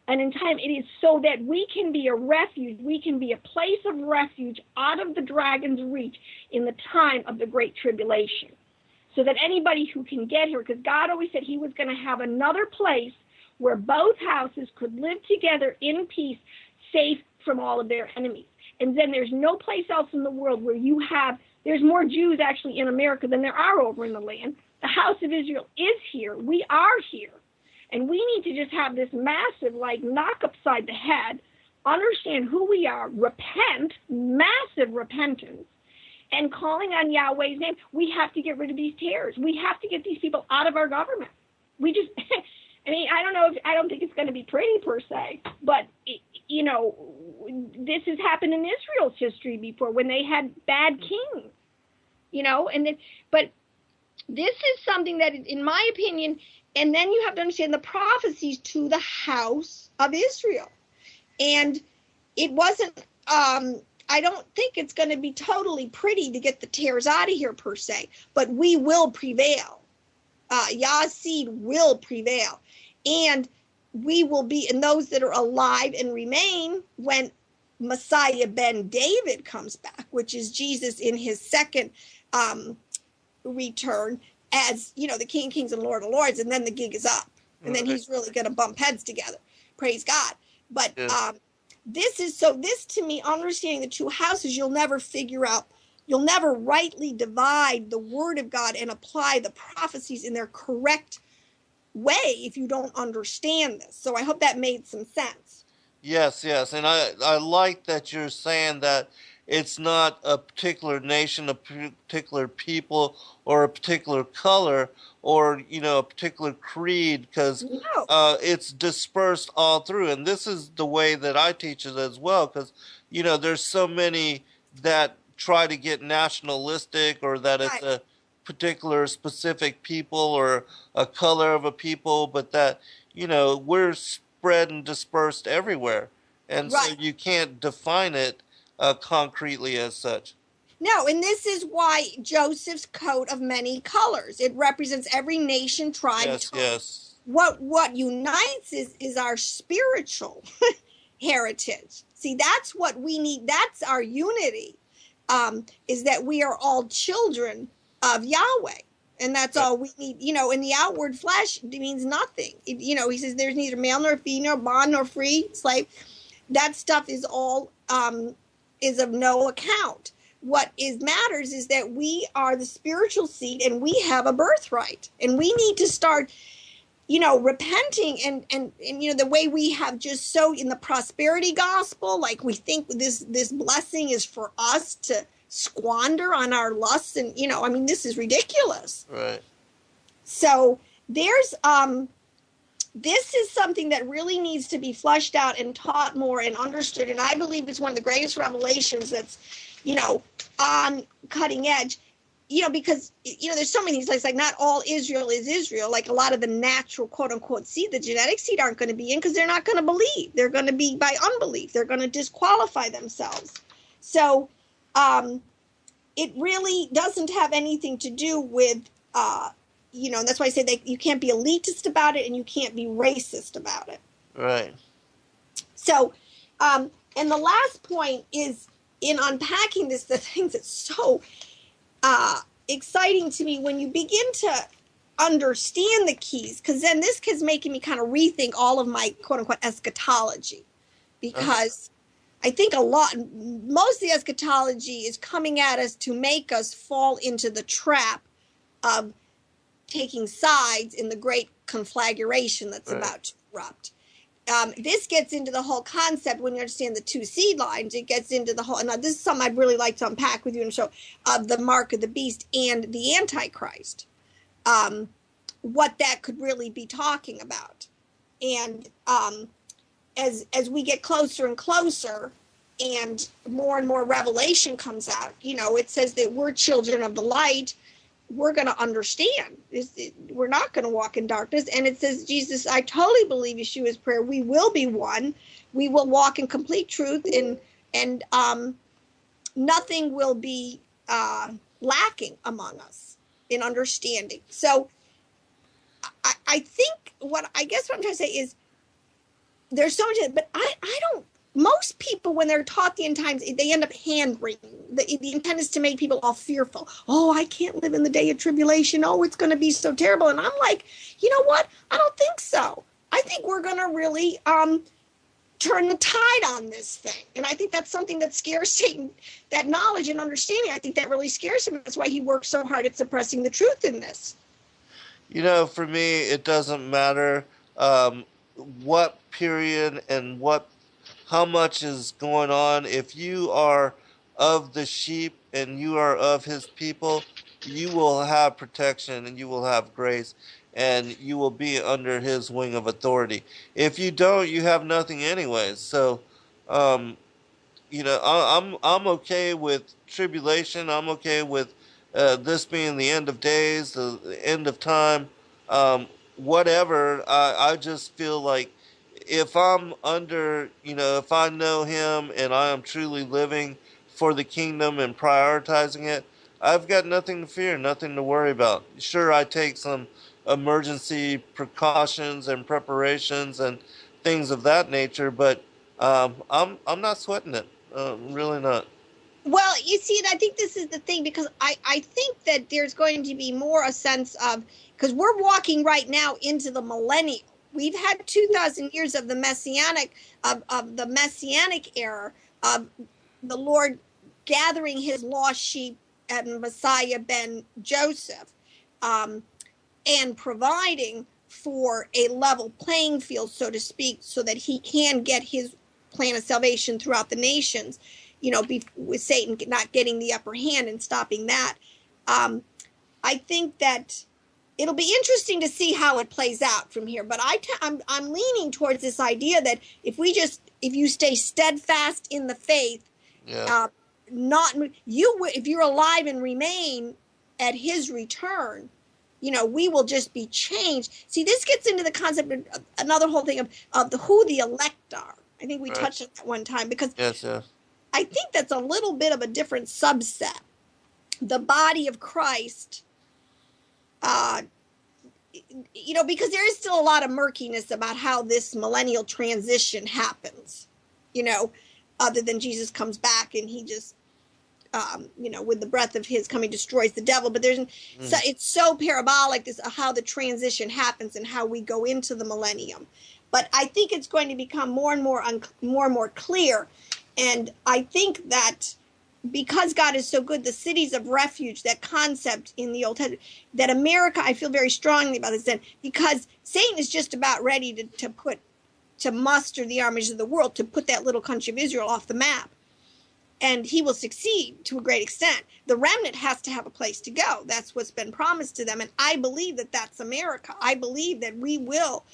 and in time it is so that we can be a refuge, we can be a place of refuge out of the dragon's reach in the time of the Great Tribulation. So that anybody who can get here, because God always said he was going to have another place where both houses could live together in peace, safe from all of their enemies. And then there's no place else in the world where there's more Jews actually in America than there are over in the land. The house of Israel is here. We are here. And we need to just have this massive, knock upside the head, understand who we are, repent, massive repentance, and calling on Yahweh's name. We have to get rid of these terrors. We have to get these people out of our government. We just, I don't think it's going to be pretty per se, but, this has happened in Israel's history before when they had bad kings, but this is something that, in my opinion, and then you have to understand the prophecies to the house of Israel. And it wasn't, I don't think it's going to be totally pretty to get the tares out of here per se, but we will prevail. Yah's seed will prevail. And we will be, and those that are alive and remain when Messiah ben David comes back, which is Jesus in his second return as, the King of Kings and Lord of Lords, and then the gig is up. And then he's really going to bump heads together. Praise God. But this to me, understanding the two houses, you'll never rightly divide the word of God and apply the prophecies in their correct way if you don't understand this. So I hope that made some sense. Yes. And I like that you're saying that it's not a particular nation, a particular people, or a particular color, or, a particular creed, because it's dispersed all through. And this is the way that I teach it as well, because, there's so many that try to get nationalistic, or that it's a particular specific people or a color of a people, but that, we're spread and dispersed everywhere. And so you can't define it concretely as such. No, and this is why Joseph's coat of many colors. It represents every nation, tribe, tongue. Yes. What unites is our spiritual heritage. See, that's what we need. That's our unity, is that we are all children of Yahweh. And that's all we need. In the outward flesh, it means nothing. He says there's neither male nor female, bond nor free, slave. That stuff is all is of no account. What matters is that we are the spiritual seed and we have a birthright. And we need to start, repenting and the way we have just so in the prosperity gospel, like we think this blessing is for us to squander on our lusts, and this is ridiculous. Right. So there's this is something that really needs to be fleshed out and taught more and understood, and I believe it's one of the greatest revelations that's on cutting edge, because there's so many things, like not all Israel is Israel. Like a lot of the natural quote unquote seed, the genetic seed, aren't going to be in because they're not going to believe. They're going to be by unbelief. They're going to disqualify themselves. So it really doesn't have anything to do with, and that's why I say that you can't be elitist about it and you can't be racist about it. Right. So, and the last point is in unpacking this, the things that's so exciting to me when you begin to understand the keys, because then this is making me kind of rethink all of my quote unquote eschatology, because I think most of the eschatology is coming at us to make us fall into the trap of taking sides in the great conflagration that's about to erupt. This gets into the whole concept when you understand the two seed lines. It gets into the whole, now this is something I'd really like to unpack with you and show, of the mark of the beast and the Antichrist, what that could really be talking about. And as we get closer and closer and more revelation comes out, it says that we're children of the light. We're going to understand. We're not going to walk in darkness. And it says, Jesus, I totally believe Yeshua's prayer. We will be one. We will walk in complete truth, and nothing will be lacking among us in understanding. So I think what I'm trying to say is, there's so much, but I don't, most people, when they're taught the end times, they end up hand-wringing. The intent is to make people all fearful. Oh, I can't live in the day of tribulation. Oh, it's going to be so terrible. And I'm like, you know what? I don't think so. I think we're going to really turn the tide on this thing. And I think that's something that scares Satan, that knowledge and understanding. I think that really scares him. That's why he works so hard at suppressing the truth in this. You know, for me, it doesn't matter what period and how much is going on. If you are of the sheep and you are of his people, you will have protection and you will have grace and you will be under his wing of authority. If you don't, you have nothing anyways. So, you know, I'm okay with tribulation. I'm okay with this being the end of days, the end of time, whatever. I just feel like if I'm under, you know, if I know him and I am truly living for the kingdom and prioritizing it, I've got nothing to fear, nothing to worry about. Sure, I take some emergency precautions and preparations and things of that nature, but I'm not sweating it. Really not. Well, you see, I think this is the thing, because I think that there's going to be more a sense of, because we're walking right now into the millennium. We've had 2,000 years of the messianic era of the Lord gathering his lost sheep and Messiah ben Joseph, and providing for a level playing field, so to speak, so that he can get his plan of salvation throughout the nations, you know, with Satan not getting the upper hand and stopping that. I think that it'll be interesting to see how it plays out from here. But I'm leaning towards this idea that if you stay steadfast in the faith, Yeah. if you're alive and remain at his return, you know, we will just be changed. See, this gets into the concept of another whole thing of who the elect are. I think we touched on that one time, because Yes. I think that's a little bit of a different subset. The body of Christ, you know, because there is still a lot of murkiness about how this millennial transition happens, you know, other than Jesus comes back and he just, you know, with the breath of his coming destroys the devil. But so it's so parabolic, this how the transition happens and how we go into the millennium. But I think it's going to become more and more clear. And I think that because God is so good, the cities of refuge, that concept in the Old Testament, that America, I feel very strongly about this then, because Satan is just about ready to muster the armies of the world, to put that little country of Israel off the map. And he will succeed to a great extent. The remnant has to have a place to go. That's what's been promised to them. And I believe that that's America. I believe that we will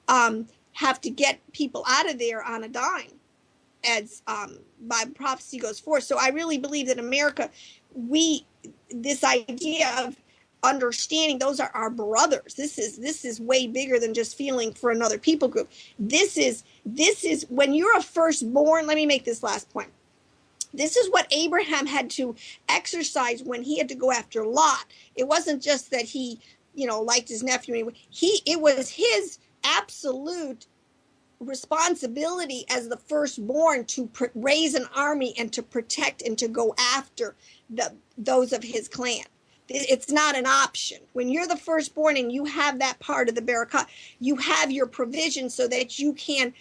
have to get people out of there on a dime, as by prophecy goes forth. So I really believe that America, this idea of understanding those are our brothers. This is way bigger than just feeling for another people group. This is when you're a firstborn. Let me make this last point. This is what Abraham had to exercise when he had to go after Lot. It wasn't just that he, you know, liked his nephew. It was his absolute responsibility as the firstborn to raise an army and to protect and to go after those of his clan. It's not an option. When you're the firstborn and you have that part of the Barakah, you have your provision so that you can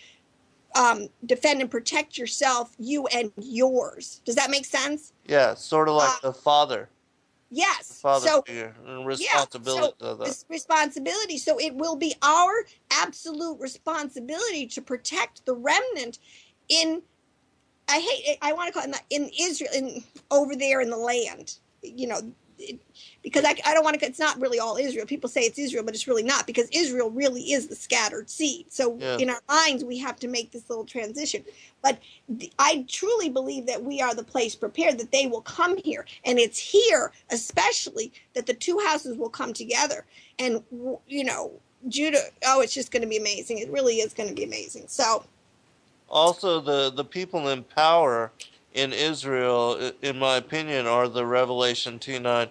defend and protect yourself, you and yours. Does that make sense? Yeah, sort of like the father. Yes. The father so figure and responsibility. Yeah, so this responsibility. So it will be our absolute responsibility to protect the remnant I want to call it in Israel, over there in the land, you know, because I don't want to, it's not really all Israel. People say it's Israel, but it's really not, because Israel really is the scattered seed. So in our minds, we have to make this little transition. But I truly believe that we are the place prepared, that they will come here. And it's here, especially, that the two houses will come together. And, you know, Judah, it's just going to be amazing. It really is going to be amazing. So. Also, the people in power in Israel, in my opinion, are the Revelation 2:9,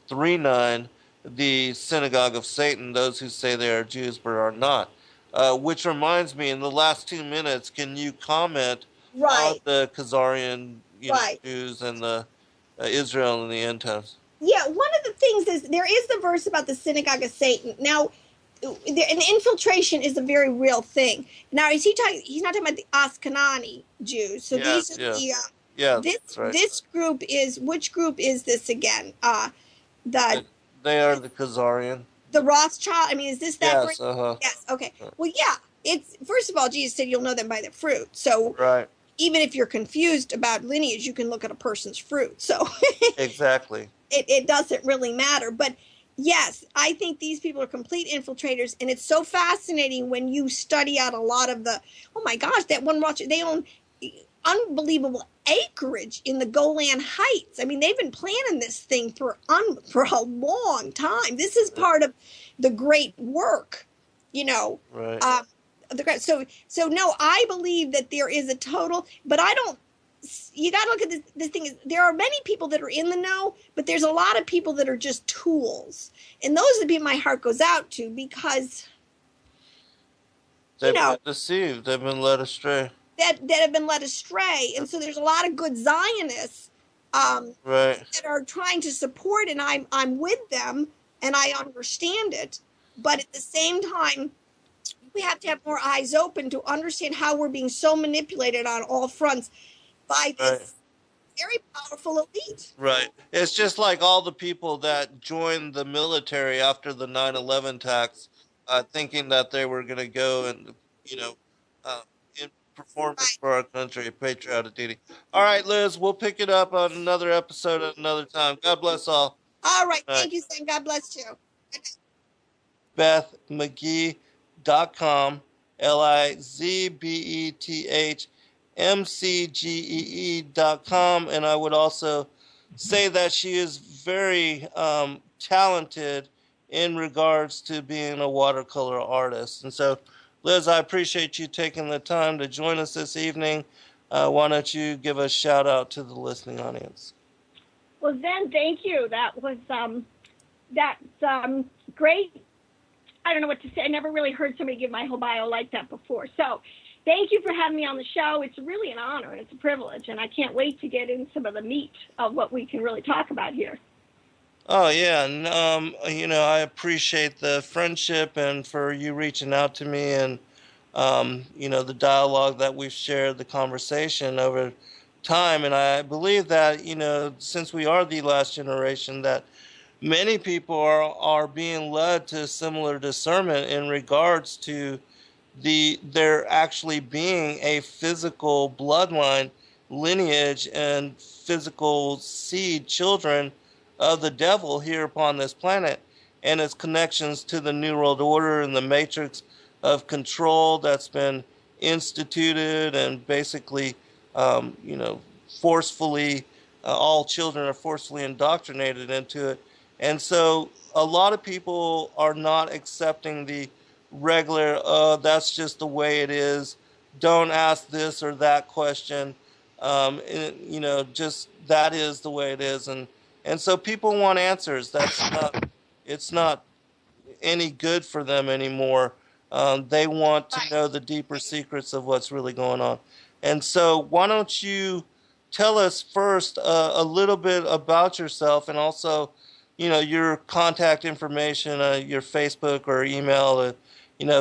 3:9, the synagogue of Satan, those who say they are Jews but are not. Which reminds me, in the last 2 minutes, can you comment on Right, the Khazarian, right. Jews and the Israel in the end times? Yeah, one of the things is there is the verse about the synagogue of Satan. Now, an infiltration is a very real thing. Now, is he talking? He's not talking about the Ashkenazi Jews. So Yeah, these are yeah, the yeah. this That's right. this group is which group is this again? The They are the Khazarian. the Rothschild. I mean, is this that group? Yes. Uh-huh. Yes. Okay. Well, yeah. It's first of all, Jesus said you'll know them by their fruit. So Right. even if you're confused about lineage, you can look at a person's fruit. So Exactly. it doesn't really matter. But yes, I think these people are complete infiltrators, and it's so fascinating when you study out a lot of the. Oh my gosh, that one Rothschild, they own unbelievable acreage in the Golan Heights. I mean, they've been planning this thing for a long time. This is part of the great work, you know. Right. So no, I believe that there is a total, but I don't. You got to look at this thing. There are many people that are in the know, but there's a lot of people that are just tools, and those are the people my heart goes out to because They've been deceived. They've been led astray. That have been led astray, and so there's a lot of good Zionists Right. that are trying to support, and I'm with them, and I understand it, but at the same time, we have to have more eyes open to understand how we're being so manipulated on all fronts by this very powerful elite. Right. It's just like all the people that joined the military after the 9/11 attacks, thinking that they were going to go and, in performance for our country, patriotic duty. All right, Liz, we'll pick it up on another episode at another time. God bless all. All right. Thank you, Sam. God bless you. BethMcGee.com, LIZBETHMCGEE.com, and I would also say that she is very talented in regards to being a watercolor artist. And so, Liz, I appreciate you taking the time to join us this evening. Why don't you give a shout out to the listening audience? Well, Zen, thank you. That was great. I don't know what to say. I never really heard somebody give my whole bio like that before. So thank you for having me on the show. It's really an honor and it's a privilege, and I can't wait to get in some of the meat of what we can really talk about here. Oh, yeah. And, I appreciate the friendship and for you reaching out to me and, the dialogue that we've shared, the conversation over time. And I believe that, since we are the last generation, that many people are being led to similar discernment in regards to there actually being a physical bloodline, lineage, and physical seed children of the devil here upon this planet, and its connections to the New World Order and the matrix of control that's been instituted and basically, forcefully, all children are forcefully indoctrinated into it. And so a lot of people are not accepting the regular, that's just the way it is. Don't ask this or that question. Just that is the way it is. And so people want answers. It's not any good for them anymore. They want to know the deeper secrets of what's really going on. And so why don't you tell us first a little bit about yourself and also, your contact information, your Facebook or email,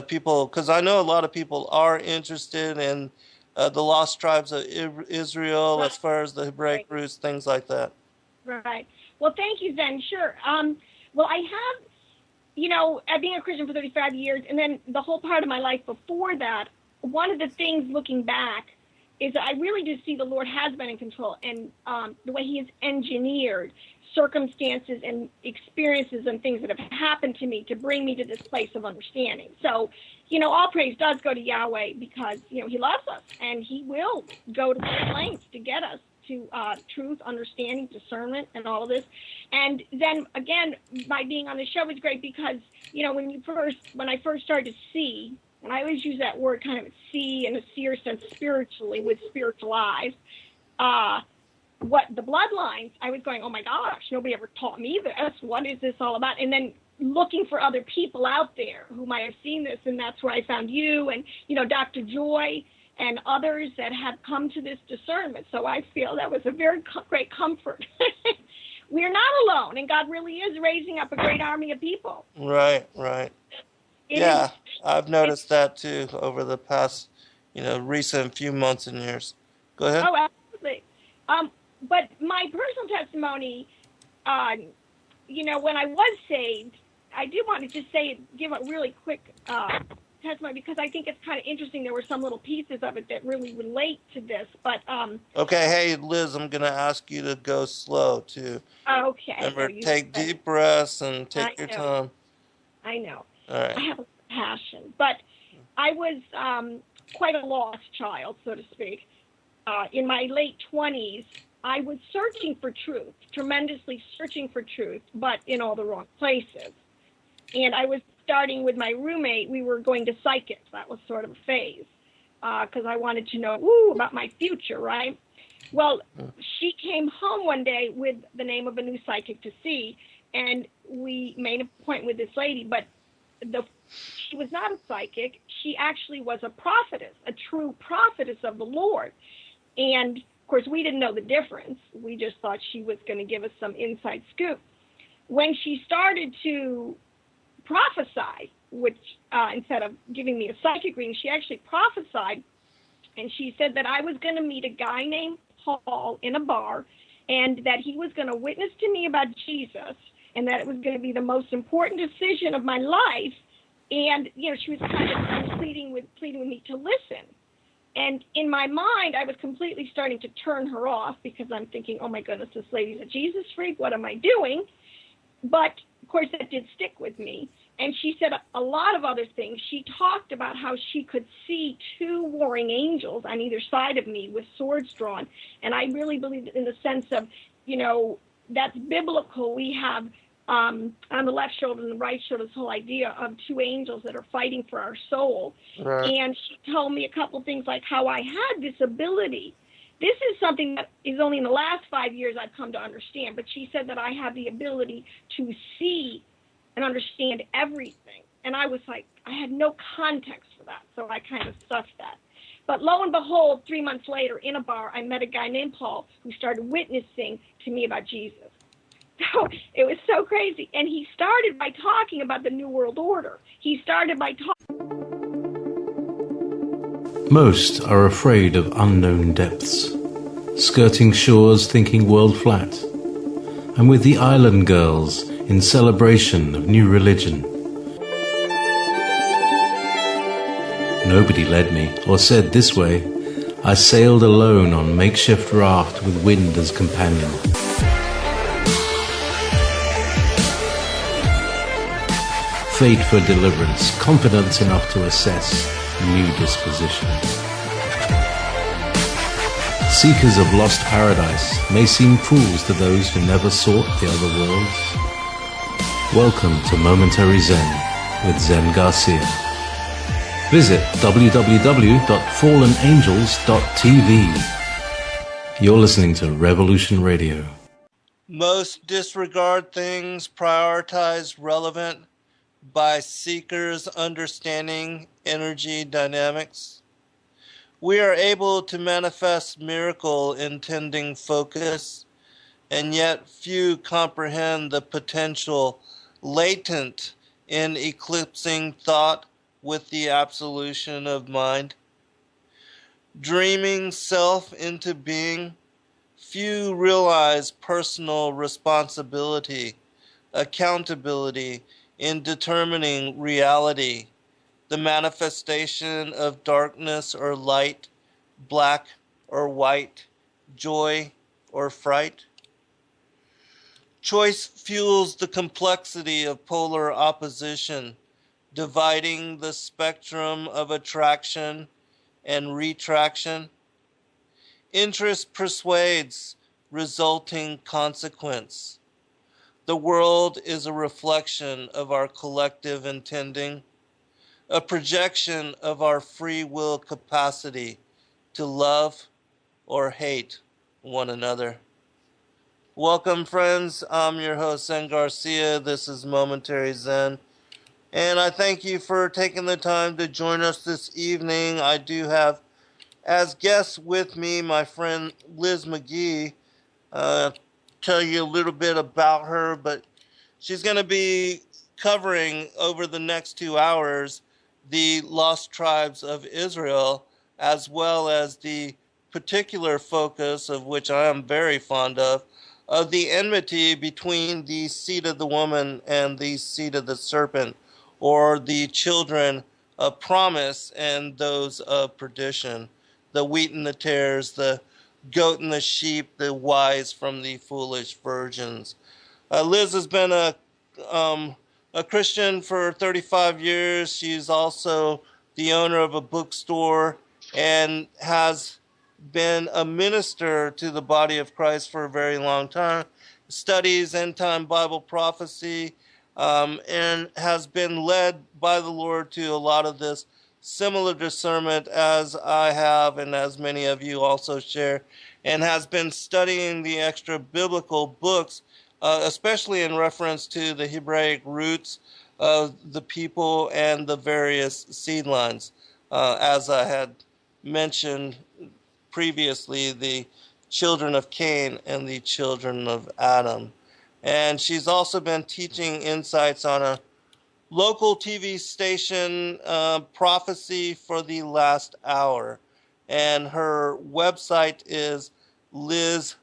people, because I know a lot of people are interested in the lost tribes of Israel, Right. as far as the Hebraic roots, things like that. Right. Well, thank you, Zen. Sure. Well, I have, being a Christian for 35 years, and then the whole part of my life before that, one of the things looking back is I really do see the Lord has been in control, and the way he has engineered circumstances and experiences and things that have happened to me to bring me to this place of understanding. So, all praise does go to Yahweh because, he loves us, and he will go to great lengths to get us to truth, understanding, discernment, and all of this. And then, again, by being on the show is great because, when I first started to see, and I always use that word kind of see in a seer sense spiritually with spiritual eyes, what the bloodlines, I was going, oh my gosh, nobody ever taught me this. What is this all about? And then looking for other people out there who might have seen this, and that's where I found you and, Dr. Joy and others that have come to this discernment. So I feel that was a very great comfort. We're not alone, and God really is raising up a great army of people. Right. Yeah, I've noticed that too over the past, recent few months and years. Go ahead. Oh, absolutely. But my personal testimony, when I was saved, I do want to just give a really quick testimony, because I think it's kind of interesting. There were some little pieces of it that really relate to this. But okay, hey Liz, I'm gonna ask you to go slow too. Okay. Remember, take deep breaths and take your time. I know. All right. I have a passion, but I was quite a lost child, so to speak. In my late 20s, I was searching for truth, tremendously searching for truth, but in all the wrong places. And I was starting with my roommate. We were going to psychics. That was sort of a phase, because I wanted to know about my future, right? Well, she came home one day with the name of a new psychic to see, and we made an appointment with this lady, but she was not a psychic. She actually was a prophetess, a true prophetess of the Lord. And, of course, we didn't know the difference. We just thought she was going to give us some inside scoop. When she started to prophesy, which instead of giving me a psychic reading, she actually prophesied, and she said that I was going to meet a guy named Paul in a bar, and that he was going to witness to me about Jesus, and that it was going to be the most important decision of my life. And, she was kind of pleading with me to listen. And in my mind, I was completely starting to turn her off, because I'm thinking, oh my goodness, this lady's a Jesus freak. What am I doing? But, of course, that did stick with me. And she said a lot of other things. She talked about how she could see two warring angels on either side of me with swords drawn. And I really believe in the sense of, that's biblical. We have on the left shoulder and the right shoulder this whole idea of two angels that are fighting for our soul. Right. And she told me a couple things like how I had this ability. This is something that is only in the last 5 years I've come to understand, but she said that I have the ability to see and understand everything. And I was like, I had no context for that, so I kind of stuffed that. But lo and behold, 3 months later in a bar, I met a guy named Paul who started witnessing to me about Jesus. So it was so crazy. And he started by talking about the New World Order. He started by talking. Most are afraid of unknown depths, skirting shores thinking world flat, and with the island girls in celebration of new religion. Nobody led me or said this way. I sailed alone on makeshift raft with wind as companion. Fate for deliverance, confidence enough to assess new disposition. Seekers of lost paradise may seem fools to those who never sought the other worlds. Welcome to Momentary Zen with Zen Garcia. Visit www.fallenangels.tv. You're listening to Revolution Radio. Most disregard things prioritized relevant by seekers understanding energy dynamics. We are able to manifest miracle intending focus, and yet few comprehend the potential latent in eclipsing thought with the absolution of mind. Dreaming self into being, few realize personal responsibility, accountability in determining reality, the manifestation of darkness or light, black or white, joy or fright. Choice fuels the complexity of polar opposition, dividing the spectrum of attraction and retraction. Interest persuades, resulting consequence. The world is a reflection of our collective intending, a projection of our free will capacity to love or hate one another. Welcome, friends. I'm your host, Zen Garcia. This is Momentary Zen. And I thank you for taking the time to join us this evening. I do have as guests with me my friend Liz McGee. Tell you a little bit about her, but she's going to be covering over the next 2 hours the lost tribes of Israel, as well as the particular focus of which I am very fond of the enmity between the seed of the woman and the seed of the serpent, or the children of promise and those of perdition, the wheat and the tares, the goat and the sheep, the wise from the foolish virgins. Liz has been a Christian for 35 years. She's also the owner of a bookstore and has been a minister to the body of Christ for a very long time, studies end-time Bible prophecy, and has been led by the Lord to a lot of this similar discernment as I have and as many of you also share, and has been studying the extra biblical books, especially in reference to the Hebraic roots of the people and the various seed lines. As I had mentioned previously, the children of Cain and the children of Adam. And she's also been teaching insights on a local TV station, Prophecy for the Last Hour. And her website is lizmcgee.com.